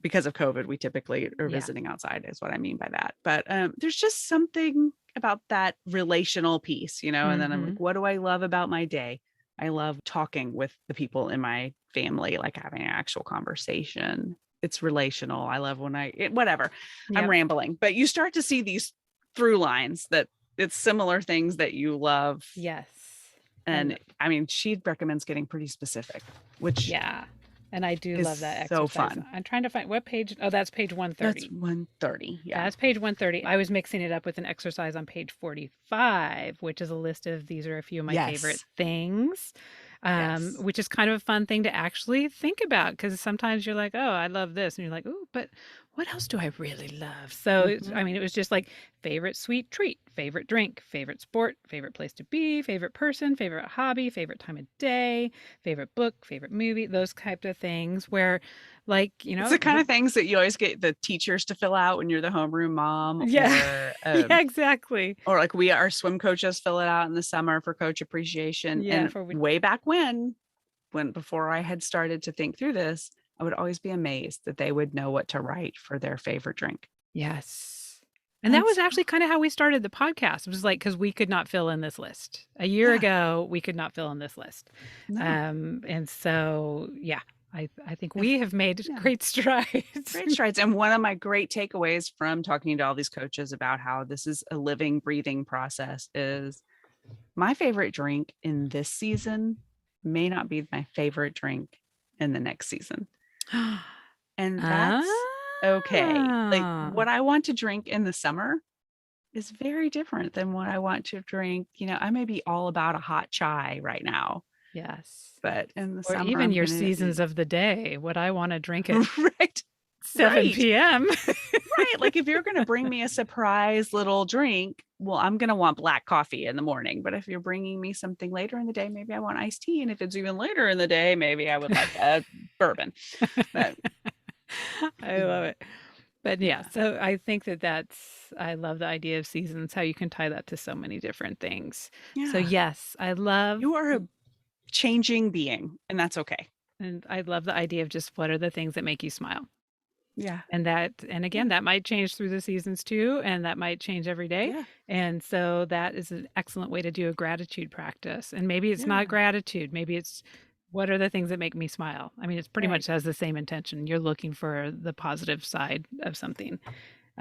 Because of COVID, we typically are Yeah. visiting outside, is what I mean by that. But there's just something about that relational piece, you know? And then I'm Mm-hmm. like, what do I love about my day? I love talking with the people in my family, like having an actual conversation. It's relational. I love when whatever. I'm Yep. rambling, but you start to see these through lines that it's similar things that you love. Yes. And And I mean, she recommends getting pretty specific, which yeah. And I do is love that so exercise. fun. I'm trying to find what page. Oh, that's page That's 130. 130. Yeah. That's page 130. I was mixing it up with an exercise on page 45, which is a list of these are a few of my favorite Yes. things, Yes. which is kind of a fun thing to actually think about because sometimes you're like, oh, I love this. And you're like, oh, but what else do I really love? So, Mhm. I mean, it was just like favorite sweet treat, favorite drink, favorite sport, favorite place to be, favorite person, favorite hobby, favorite time of day, favorite book, favorite movie, those types of things where, like, It's the kind of things that you always get the teachers to fill out when you're the homeroom mom yeah, yeah, exactly. or like our swim coaches fill it out in the summer for coach appreciation. Yeah, And for way back when before I had started to think through this, I would always be amazed that they would know what to write for their favorite drink. yes. And that And was so, actually kind of how we started the podcast. It was like because we could not fill in this list. A year yeah, ago, we could not fill in this list. no, And so yeah, I think if, we have made yeah, great strides. great strides. And one of my great takeaways from talking to all these coaches about how this is a living, breathing process is my favorite drink in this season may not be my favorite drink in the next season. And that's okay. Like Ah, what I want to drink in the summer is very different than what I want to drink. You know, I may be all about a hot chai right now, yes. but in the Or summer, even I'm your going to seasons be of the day, what I want to drink at right. 7 Right. p.m. Right. Like if you're going to bring me a surprise little drink, well, I'm going to want black coffee in the morning. But if you're bringing me something later in the day, maybe I want iced tea. And if it's even later in the day, maybe I would like a bourbon. But I love it. But yeah, yeah. so I think that I love the idea of seasons, how you can tie that to so many different things. So Yeah. yes, I love You are a changing being, and that's okay. and I love the idea of just what are the things that make you smile. Yeah. And again, Yeah. that might change through the seasons too, and that might change every day. Yeah. And so that is an excellent way to do a gratitude practice. And maybe it's not Yeah. gratitude, maybe it's what are the things that make me smile? I mean, it's pretty Right. much has the same intention. You're looking for the positive side of something.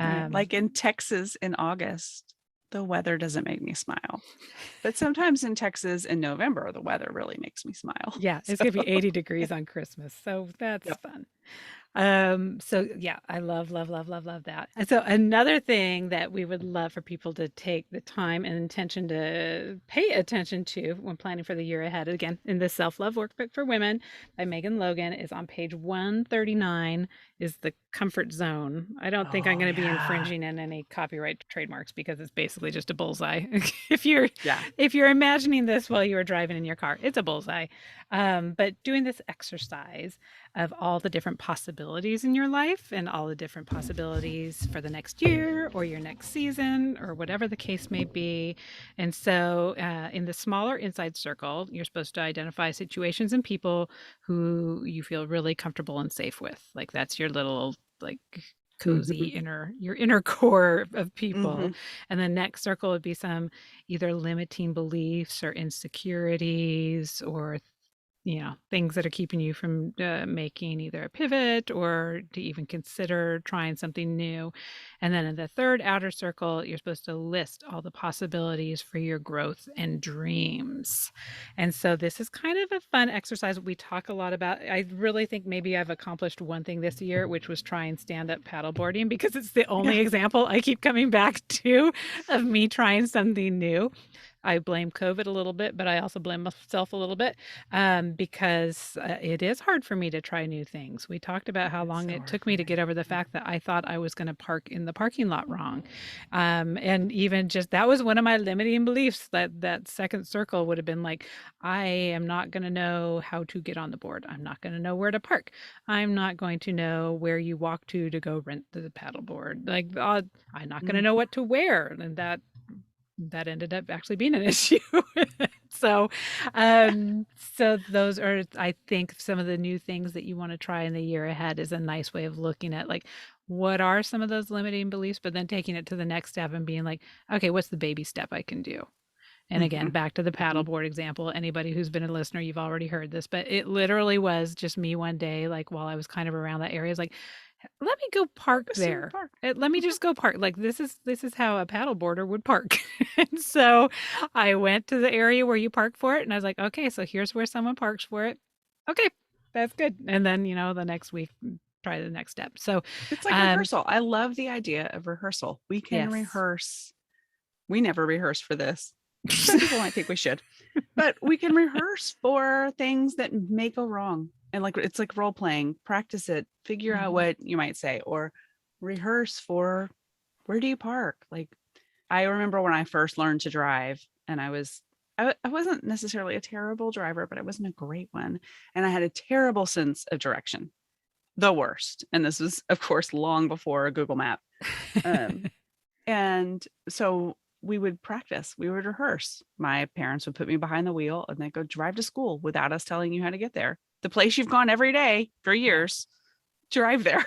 Right. Um, Like in Texas in August, the weather doesn't make me smile. But sometimes in Texas in November, the weather really makes me smile. Yeah, it's So, gonna be 80 degrees on Christmas, so that's yep. fun. So yeah, I love, love, love, love, love that. And so another thing that we would love for people to take the time and intention to pay attention to when planning for the year ahead, again, in the Self-Love Workbook for Women by Megan Logan, is on page 139, is the comfort zone. I don't think I'm Oh going to be yeah. infringing on any copyright trademarks because it's basically just a bullseye. Yeah. If you're imagining this while you are driving in your car, it's a bullseye. But doing this exercise of all the different possibilities in your life and all the different possibilities for the next year or your next season or whatever the case may be. And so, in the smaller inside circle, you're supposed to identify situations and people who you feel really comfortable and safe with. Like that's your little, like, cozy Hmm. your inner core of people. Hmm. And the next circle would be some either limiting beliefs or insecurities or things that are keeping you from making either a pivot or to even consider trying something new. And then in the third outer circle, you're supposed to list all the possibilities for your growth and dreams. And so this is kind of a fun exercise we talk a lot about. I really think maybe I've accomplished one thing this year, which was trying stand-up paddleboarding, because it's the Yeah. only example I keep coming back to of me trying something new. I blame COVID a little bit, but I also blame myself a little bit, because it is hard for me to try new things. We talked about how It's long so it hard took for me to me. get over the Yeah. fact that I thought I was going to park in the parking lot wrong. And even just that was one of my limiting beliefs, that second circle would have been like, I am not going to know how to get on the board. I'm not going to know where to park. I'm not going to know where you walk to go rent the paddleboard. Like, I'm not going to know Mhm. what to wear. And that ended up actually being an issue. so, Yeah. so those are, I think, some of the new things that you want to try in the year ahead is a nice way of looking at, like, what are some of those limiting beliefs, but then taking it to the next step and being like, okay, what's the baby step I can do? And again, Mhm. back to the Mhm. paddleboard example. Anybody who's been a listener, you've already heard this, but it literally was just me one day, like while I was kind of around that area, is like, let me go park Let's see the there. park. Let me Mhm. just go park. Like this is how a paddleboarder would park. And so I went to the area where you park for it, and I was like, okay, so here's where someone parks for it. Okay, that's good. And then the next week, try the next step. So, It's like um, rehearsal. I love the idea of rehearsal. We can yes. rehearse. We never rehearse for this. Some people might think we should, but we can rehearse for things that may go wrong. And like it's like role playing, practice it, figure out Mhm. what you might say, or rehearse for where do you park? Like I remember when I first learned to drive, and I wasn't necessarily a terrible driver, but I wasn't a great one. And I had a terrible sense of direction, the worst. And this was, of course, long before a Google Map. Um, and so we would practice, we would rehearse. My parents would put me behind the wheel and they'd go drive to school without us telling you how to get there. The place you've gone every day for Yeah. years, drive there,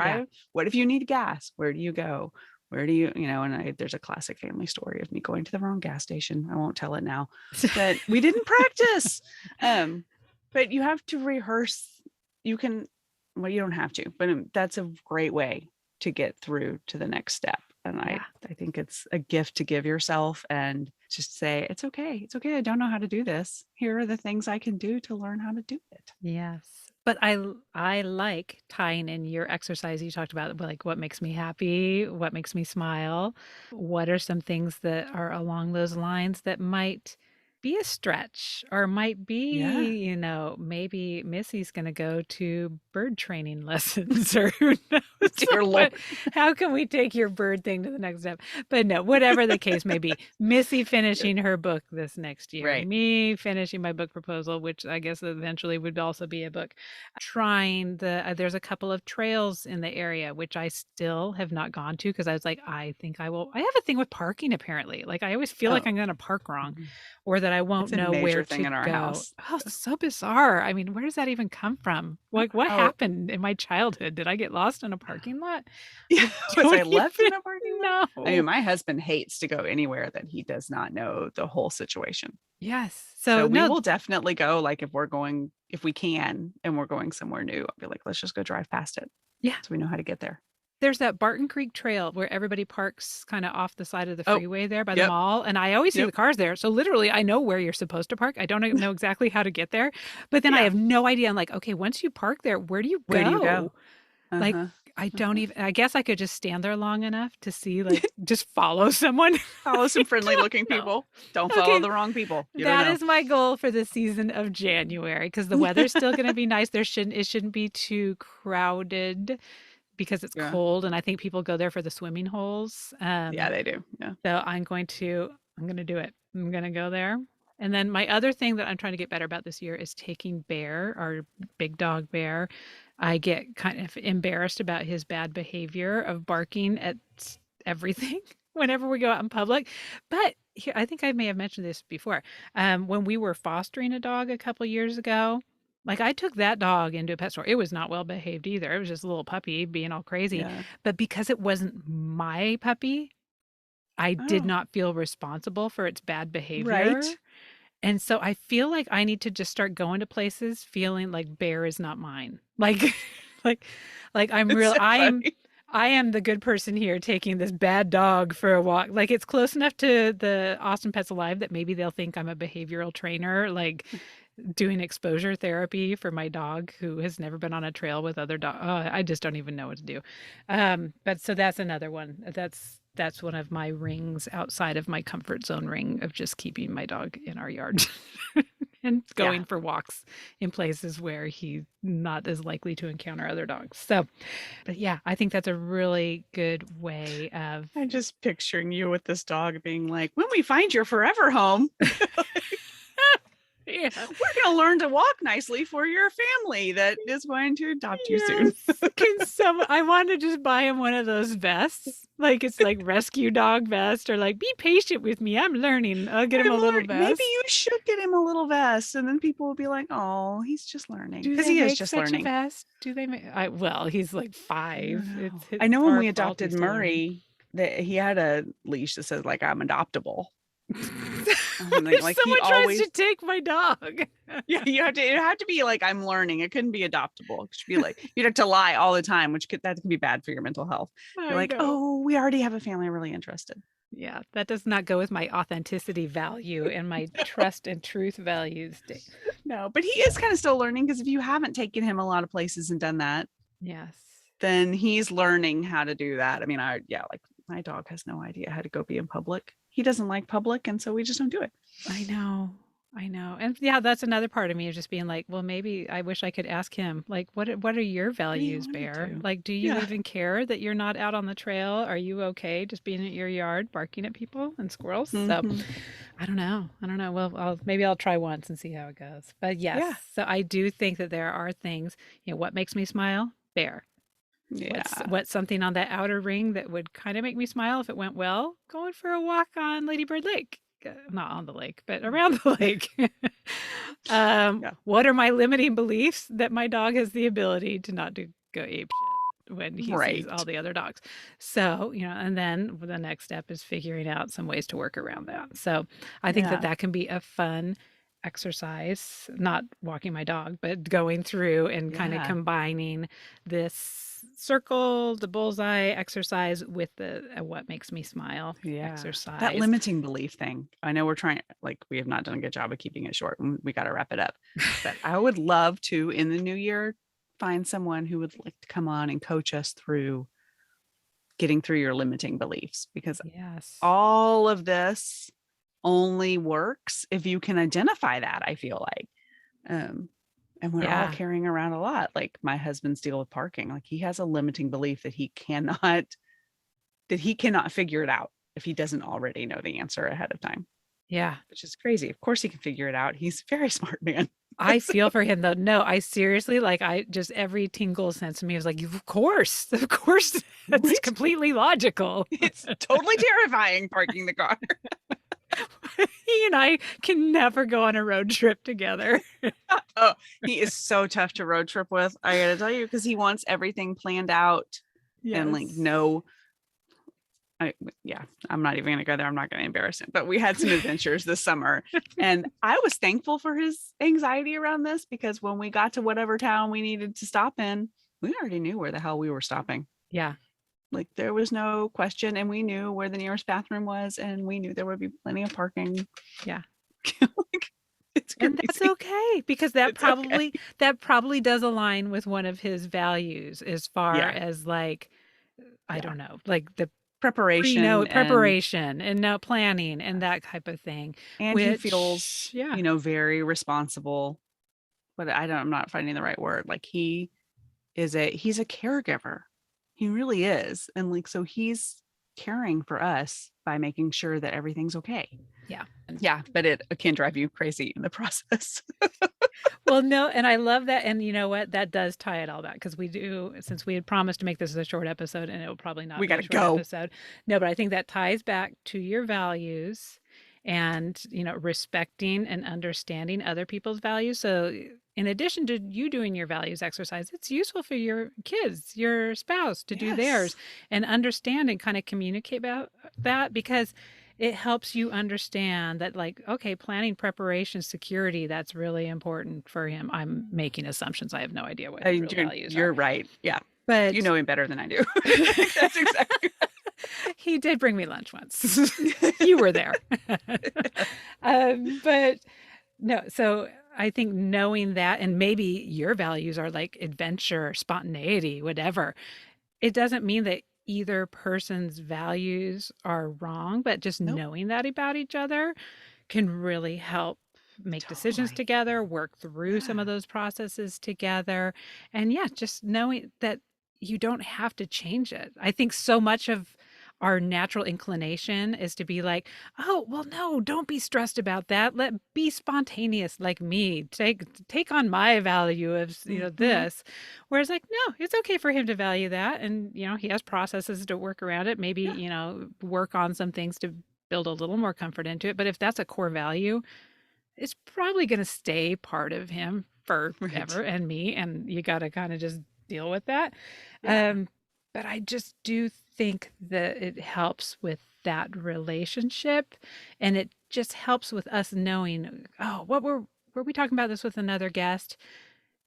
Yeah. drive. What if you need gas? Where do you go? Where do and there's a classic family story of me going to the wrong gas station. I won't tell it now, but we didn't practice. Um, but you have to rehearse. You can, well, you don't have to, but that's a great way to get through to the next step. And Yeah. I think it's a gift to give yourself and just say, it's okay. It's okay. I don't know how to do this. Here are the things I can do to learn how to do it. Yes. But I like tying in your exercise you talked about, like what makes me happy, what makes me smile. What are some things that are along those lines that might be a stretch or might Yeah. be, maybe Missy's going to go to bird training lessons or who knows Dear what, Lord. how can we take your bird thing to the next step? But no, whatever the case may be, Missy Yep. finishing her book this next year, Right. me finishing my book proposal, which I guess eventually would also be a book. Trying there's a couple of trails in the area which I still have not gone to because I was like, I think I will. I have a thing with parking apparently. Like I always feel like Oh, I'm going to park wrong mhm. or that I It's won't a know where major thing to in our go. house. Oh, so bizarre. I mean, where does that even come from? Like what Oh, happened in my childhood? Did I get lost in a parking lot? yeah. I Was don't I left even in a parking lot? I know. mean, my husband hates to go anywhere that he does not know the whole situation. Yes. So So we no, will definitely go, like if we can and we're going somewhere new, I'll be like, let's just go drive past it yeah. so we know how to get there. There's that Barton Creek Trail where everybody parks kind of off the side of the Oh, freeway there by the yep, mall, and I always see yep. the cars there. So literally, I know where you're supposed to park. I don't know exactly how to get there, but then I Yeah. have no idea. I'm like, okay, once you park there, where do you Where do you go? go? Like, Uh-huh. I don't Uh-huh. even. I guess I could just stand there long enough to see, like, just follow someone. Follow I some friendly don't looking know. people. Don't follow Okay, the wrong people. You don't that know. is my goal for the season of January because the weather's still going to be nice. It shouldn't be too crowded because it's Yeah. cold, and I think people go there for the swimming holes. Yeah, they do. Yeah. So I'm going to do it. I'm going to go there. And then my other thing that I'm trying to get better about this year is taking Bear, our big dog Bear. I get kind of embarrassed about his bad behavior of barking at everything whenever we go out in public. But here, I think I may have mentioned this before. When we were fostering a dog a couple years ago, like I took that dog into a pet store. It was not well behaved either. It was just a little puppy being all crazy. Yeah. But because it wasn't my puppy, I did Oh, not feel responsible for its bad behavior. right. And so I feel like I need to just start going to places feeling like Bear is not mine. Like like like I'm It's real so funny. I am the good person here taking this bad dog for a walk. Like it's close enough to the Austin Pets Alive that maybe they'll think I'm a behavioral trainer, like doing exposure therapy for my dog who has never been on a trail with other dogs. I just don't even know what to do. But so that's another one. That's one of my rings outside of my comfort zone ring of just keeping my dog in our yard and Yeah. going for walks in places where he's not as likely to encounter other dogs. So, but yeah, I think that's a really good way of I'm just picturing you with this dog being like, when we find your forever home, yeah. we're going to learn to walk nicely for your family that is going to adopt you soon. Yes. Can some I want to just buy him one of those vests. Like it's like rescue dog vest or like be patient with me. I'm learning. I'll get him a little Maybe vest. you should get him a little vest, and then people will be like, oh, he's just learning. Do Because they he is make just such a learning. vest? Do they make well, he's like I don't 5. know. I It's know when our we fault adopted he's still learning. Murray, that he had a leash that says like I'm adoptable. And If like he someone tries always to take my dog. yeah, it had to be like I'm learning. It couldn't be adoptable. It should be like you'd have to lie all the time, which can be bad for your mental health. You're I like, know. oh, we already have a family really interested. Yeah, that does not go with my authenticity value and my trust and truth values. No, but he is kind of still learning because if you haven't taken him a lot of places and done that, Yes. then he's learning how to do that. I mean, like my dog has no idea how to go be in public. He doesn't like public, and so we just don't do it. I know. I know. And yeah, that's another part of me of just being like, well, maybe I wish I could ask him, like, what are your What do you values, want to Bear? do? Like, do you Yeah. even care that you're not out on the trail? Are you okay just being at your yard barking at people and squirrels? So Mm-hmm. I don't know. I don't know. Well, maybe I'll try once and see how it goes. But yes, Yeah. so I do think that there are things, what makes me smile? Bear. Yeah. What's something on that outer ring that would kind of make me smile if it went well? Going for a walk on Lady Bird Lake. Not on the lake, but around the lake. Yeah. What are my limiting beliefs that my dog has the ability to not do go ape shit when he sees all Right. the other dogs? So, and then the next step is figuring out some ways to work around that. So, I think that Yeah. that can be a fun exercise, not walking my dog, but going through and kind of Yeah. combining this circle, the bullseye exercise with the what makes me smile Yeah. That exercise. limiting belief thing. I know we're trying, like, we have not done a good job of keeping it short. We got to wrap it up. But I would love to, in the new year, find someone who would like to come on and coach us through getting through your limiting beliefs because Yes. all of this only works if you can identify that, I feel like. And we're all Yeah. carrying around a lot. Like my husband's deal with parking. Like he has a limiting belief that he cannot figure it out if he doesn't already know the answer ahead of time, Yeah. which is crazy. Of course he can figure it out. He's a very smart man. I feel for him though. No, I seriously like I just every tingle sense of me was like, of course, that's Right? completely logical. It's totally terrifying parking the car. He and I can never go on a road trip together. Oh, he is so tough to road trip with. I gotta tell you, because he wants everything planned out and like Yes. no. Yeah, I'm not even gonna go there. I'm not gonna embarrass him. But we had some adventures this summer, and I was thankful for his anxiety around this because when we got to whatever town we needed to stop in, we already knew where the hell we were stopping. Yeah. Like there was no question, and we knew where the nearest bathroom was, and we knew there would be plenty of parking. Yeah. Like, it's And that's crazy. okay because It's okay. that probably does align with one of his values as far Yeah. as like I Yeah. don't know, like the Preparation preparation and now planning and that type of thing, and he which feels, yeah, very responsible, but I'm not finding the right word. Like he's a caregiver. He really is. And like, so he's caring for us by making sure that everything's okay. yeah. Yeah, but it can drive you crazy in the process. Well, no, and I love that. And you know what? That does tie it all back because we do, since we had promised to make this a short episode, and it will probably not We be got a to short go. episode. No, but I think that ties back to your values and, respecting and understanding other people's values. So, in addition to you doing your values exercise, it's useful for your kids, your spouse to do theirs Yes. and understand and kind of communicate about that because it helps you understand that like okay planning preparation security that's really important for him. I'm making assumptions. I have no idea what his real values are, You're right. Yeah. You but know him better than I do. Like, that's exactly he did bring me lunch once. You were there. But no, so I think knowing that and maybe your values are like adventure, spontaneity, whatever, it doesn't mean that either person's values are wrong, but just Nope. knowing that about each other can really help make decisions Totally. together, work through some of Yeah. those processes together. And yeah, just knowing that you don't have to change it. I think so much of our natural inclination is to be like, "Oh, well no, don't be stressed about that. Let be spontaneous like me. Take on my value of, Hmm. this." Whereas like, no, it's okay for him to value that and, he has processes to work around it, maybe, Yeah. work on some things to build a little more comfort into it. But if that's a core value, it's probably going to stay part of him Right. forever and me. And you got to kind of just deal with that. Yeah. Um, but I just do think that it helps with that relationship. And it just helps with us knowing, oh, were we talking about this with another guest?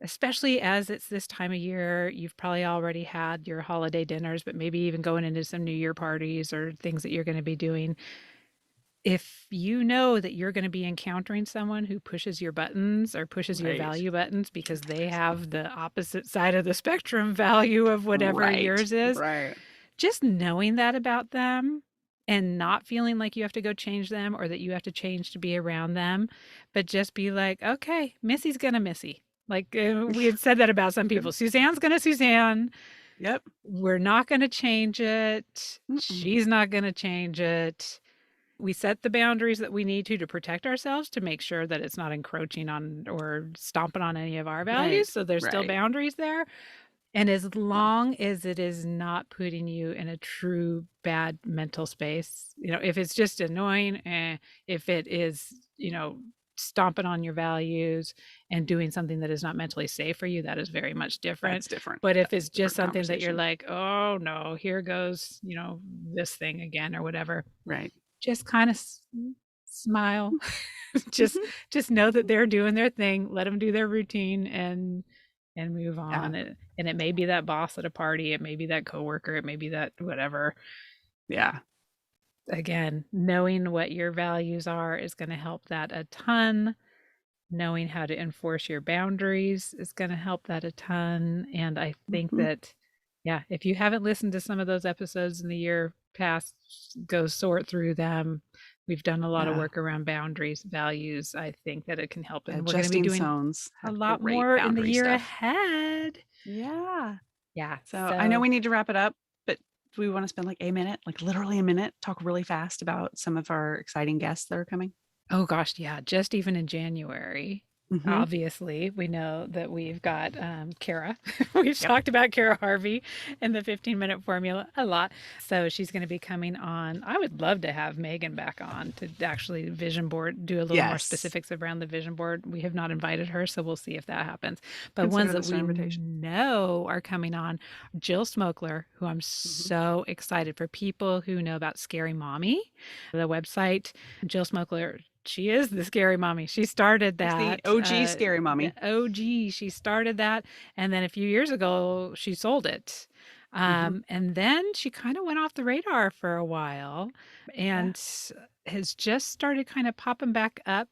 Especially as it's this time of year, you've probably already had your holiday dinners, but maybe even going into some New Year parties or things that you're going to be doing. If you know that you're going to be encountering someone who pushes your buttons or pushes your Right. value buttons because they have the opposite side of the spectrum value of whatever Right. yours is, Right. just knowing that about them and not feeling like you have to go change them or that you have to change to be around them, but just be like, okay, Missy's going to Missy. Like we had said that about some Yep. people. Suzanne's going to Suzanne. Yep. We're not going to change it. Mm-mm. She's not going to change it. We set the boundaries that we need to protect ourselves to make sure that it's not encroaching on or stomping on any of our values. Right. So there's still Right. boundaries there. And as Yeah. long as it is not putting you in a true bad mental space, if it's just annoying, if it is, stomping on your values and doing something that is not mentally safe for you, that is very much different. That's different. But if That's it's a just different something that you're conversation. like, oh no, here goes, this thing again or whatever, Right. just kind of smile. just Hmm. just know that they're doing their thing. Let them do their routine and move Yeah. on. And it may be that boss at a party, it may be that coworker, it may be that whatever. Yeah. Again, knowing what your values are is going to help that a ton. Knowing how to enforce your boundaries is going to help that a ton. And I think Hmm. that, yeah, if you haven't listened to some of those episodes in the year past, go sort through them. We've done a lot of Yeah. work around boundaries, values. I think that it can help. Yeah. And we're going to be Justine doing Soanes a had lot great more in the boundary year stuff. ahead. Yeah. Yeah. So I know So, we need to wrap it up, but do we want to spend like a minute, like literally a minute, talk really fast about some of our exciting guests that are coming? oh gosh, yeah, just even in January. Hmm. Obviously, we know that we've got Kara. We've Yep. talked about Kara Harvey in the 15-minute formula a lot. So she's going to be coming on. I would love to have Megan back on to actually vision board, do a little more Yes. specifics around the vision board. We have not invited her, so we'll see if that happens. But ones Consider that this an we invitation. know are coming on, Jill Smokler, who I'm Hmm. so excited for people who know about Scary Mommy, the website. Jill Smokler, she is the scary mommy. She started She's the that, OG scary the mommy. OG. She started that, and then a few years ago, she sold it. Mhm. And then she kind of went off the radar for a while Yeah. and has just started kind of popping back up.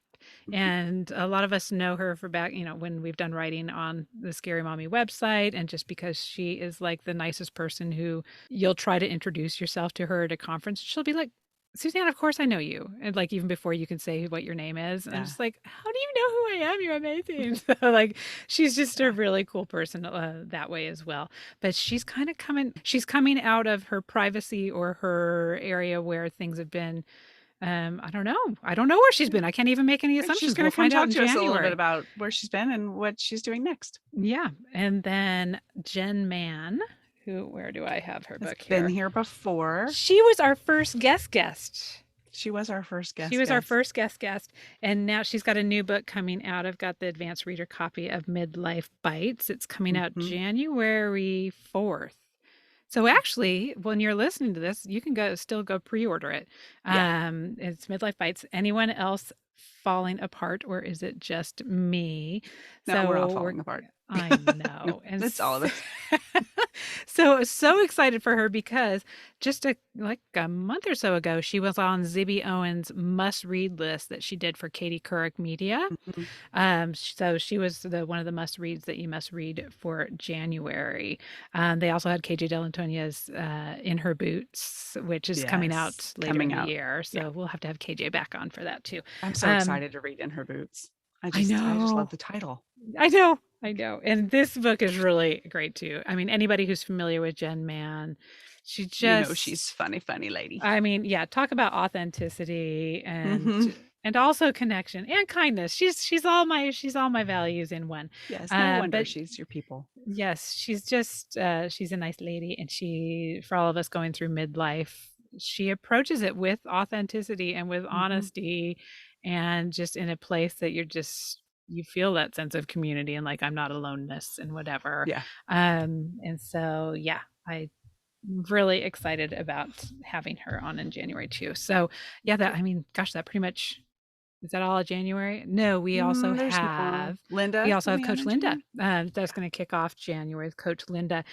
Mhm. And a lot of us know her for back, when we've done writing on the Scary Mommy website, and just because she is like the nicest person who you'll try to introduce yourself to her at a conference, she'll be like, Suzanne, of course I know you. And like even before you can say what your name is. And I'm Yeah. just like, how do you know who I am? You're amazing. So like she's just a Yeah. really cool person that way as well. But she's coming out of her privacy or her area where things have been I don't know. I don't know where she's Yeah. been. I can't even make any Right, she's assumptions. gonna We'll come find out talk in to us a little bit January. about where she's been and what she's doing next. Yeah. And then Jen Mann, where do I have her Has book been here? here before. She was our first guest. She was our first She guest was our guest. first guest, and now she's got a new book coming out. I've got the advanced reader copy of Midlife Bites. It's coming out Mhm. January 4th. So Yeah. actually, when you're listening to this, you can still go pre-order it. Yeah. It's Midlife Bites. Anyone else falling apart, or is it just me? No, we're all So falling apart. I No, know. And it's all of us. so excited for her because just like a month or so ago, she was on Zibby Owens' must-read list that she did for Katie Couric Media. Mhm. So she was one of the must reads that you must read for January. They also had KJ Delantonia's In Her Boots, which is coming Yes, out later in coming the out. year. Yeah. So we'll have to have KJ back on for that too. I'm so Um, excited to read In Her Boots. I I just love know. the title. I know. I know. And this book is really great too. I mean, anybody who's familiar with Jen Mann, she You know she's just funny, funny lady. I mean, yeah, talk about authenticity Mhm. and also connection and kindness. She's all my values in one. Yes, no wonder But she's your people. yes, she's a nice lady, and for all of us going through midlife, she approaches it with authenticity and with Mhm. honesty, and just in a place that you feel that sense of community and like I'm not aloneness and whatever. Yeah. And so yeah, I'm really excited about having her on in January too. So yeah, Good. I mean, gosh, that pretty much is that all of January? No, we also There's more. have Linda coming on Coach in Linda. January. That's Yeah. going to kick off January with Coach Linda.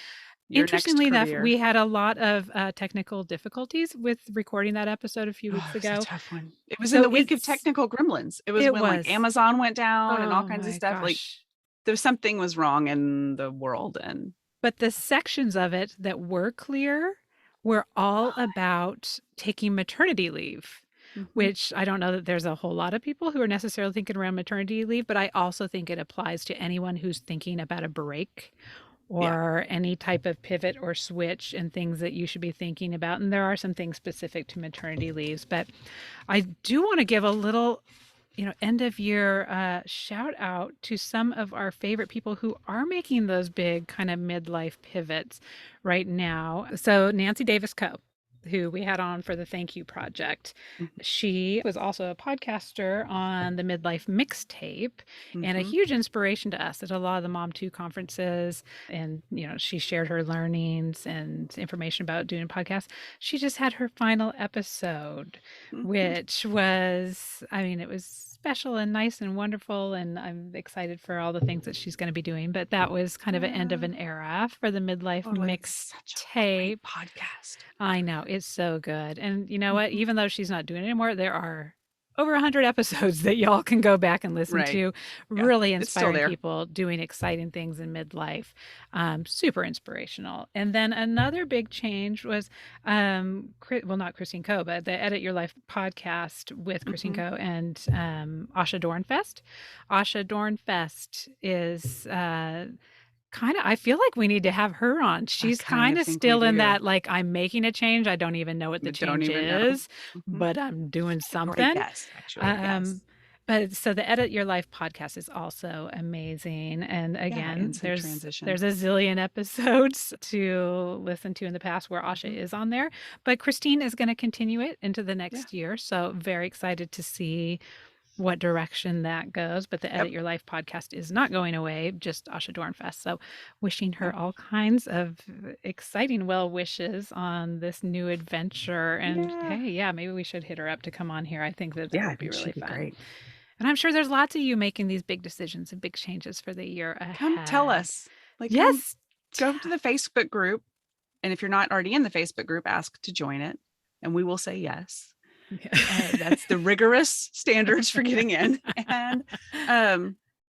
Your next Interestingly enough, career. we had a lot of technical difficulties with recording that episode a few Oh, weeks it was a ago. tough one. It was in So the week of technical gremlins. It was it when like was, Amazon went down and all oh kinds of my stuff. Like gosh. there was something was wrong in the world and But the sections of it that were clear were all about taking maternity leave, mhm. which I don't know that there's a whole lot of people who are necessarily thinking around maternity leave, but I also think it applies to anyone who's thinking about a break Yeah. or any type of pivot or switch and things that you should be thinking about. And there are some things specific to maternity leaves, but I do want to give a little end of year shout out to some of our favorite people who are making those big kind of midlife pivots right now. So Nancy Davis Coe, who we had on for the Thank You Project. Mhm. She was also a podcaster on the Midlife Mixtape and a Mhm. huge inspiration to us at a lot of the Mom 2 conferences. And, she shared her learnings and information about doing podcasts. She just had her final episode, Mhm. which was, I mean, it was special and nice and wonderful. And I'm excited for all the things that she's going to be doing. But that was kind of an end of Yeah. an era for the Midlife Totally. It's such a great Mixtape. podcast. I know, it's so good. And you know what? Mhm. Even though she's not doing it anymore, there are over 100 episodes that y'all can go back and listen Right. to. Yeah. Really It's still inspiring there. people doing exciting things in midlife. Super inspirational. And then another big change was, well, not Christine Coe, but the Edit Your Life podcast with Christine Mhm. Coe and Asha Dornfest. Asha Dornfest is kind of I feel like we need to have her on. I She's kind kind of of think we still in do. that like I'm making a change. I don't even know what the We don't change even know. is, Mhm. but I'm doing She's a great something. guest, actually. Um Yes. but so the Edit Your Life podcast is also amazing. And Yeah. And again, some there's transition. a zillion episodes to listen to in the past where Asha Mhm. is on there. But Christine is going to continue it into the Yeah. next year. So very excited to see what direction that goes. But the Yep. Edit Your Life podcast is not going away, just Asha Dornfest. So wishing Yep. her all kinds of exciting well wishes on this new adventure. And Yeah. hey, yeah, maybe we should hit her up to come on here. I think that Yeah. I would be think really she'd be fun. great. And I'm sure there's lots of you making these big decisions and big changes for the year Come tell ahead. us. Like, come Yes. go to the Facebook group And if you're not already in the Facebook group, ask to join it and we will say yes. Yeah. That's the rigorous standards for getting in. And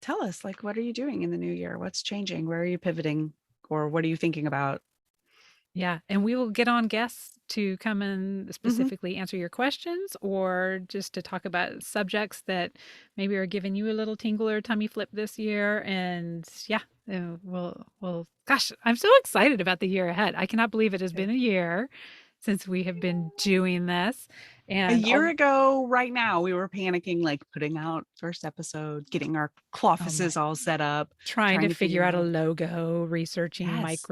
tell us, like, what are you doing in the new year? What's changing? Where are you pivoting? Or what are you thinking about? Yeah, and we will get on guests to come and Mhm. specifically answer your questions or just to talk about subjects that maybe are giving you a little tingle or tummy flip this year. And yeah, gosh, I'm so excited about the year ahead. I cannot believe it has been a year since we have been doing this. A And year ago, right now, we were panicking, like putting out first episode, getting our oh my, offices all set up, trying trying to to figure figure out a out. logo, researching Yes,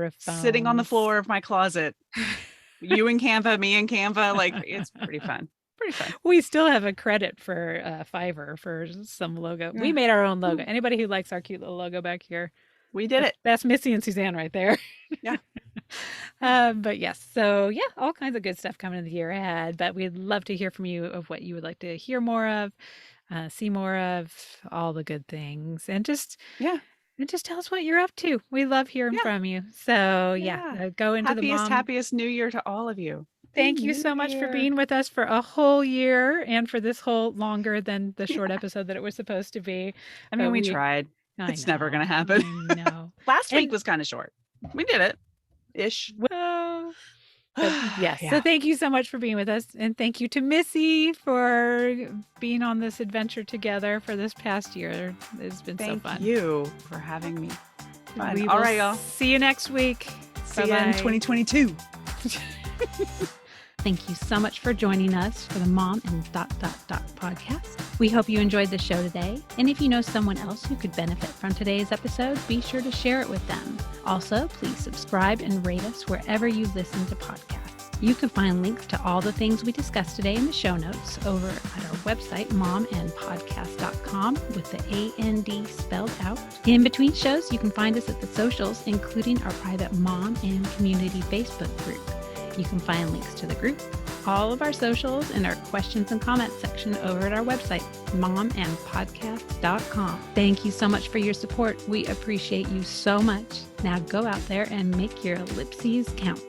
sitting on the microphones. floor of my closet, you and Canva, me and Canva, like it's pretty fun. Pretty fun. We still have a credit for Fiverr for some logo. We Yeah. made our own logo. Ooh, Anybody who likes our cute little logo back here, we did it. that's Missy and Suzanne right there. Yeah. Yeah. But yes, so yeah, all kinds of good stuff coming in the year ahead. But we'd love to hear from you of what you would like to hear more of, see more of, all the good things, Yeah. and just tell us what you're up to. We love hearing Yeah. from you. So yeah, Yeah. go into the mom. Happiest new year to all of you. Happy Thank you New so much for Year. being with us for a whole year and for this whole longer than the short Yeah. episode that it was supposed to be. I mean, But we tried. I It's never going to know, happen. I know. Last week And was kind of short. We did it ish. well, but yes, so Yeah. thank you so much for being with us. And thank you to Missy for being on this adventure together for this past year. It's been so Thank fun. you for having me. Fun. We All will right, y'all. see you next week. See you in 2022. Thank you so much for joining us for the Mom and podcast. We hope you enjoyed the show today. And if you know someone else who could benefit from today's episode, be sure to share it with them. Also, please subscribe and rate us wherever you listen to podcasts. You can find links to all the things we discussed today in the show notes over at our website, momandpodcast.com, with the AND spelled out. In between shows, you can find us at the socials, including our private Mom and Community Facebook group. You can find links to the group, all of our socials, and our questions and comments section over at our website, momandpodcast.com. Thank you so much for your support. We appreciate you so much. Now go out there and make your ellipses count.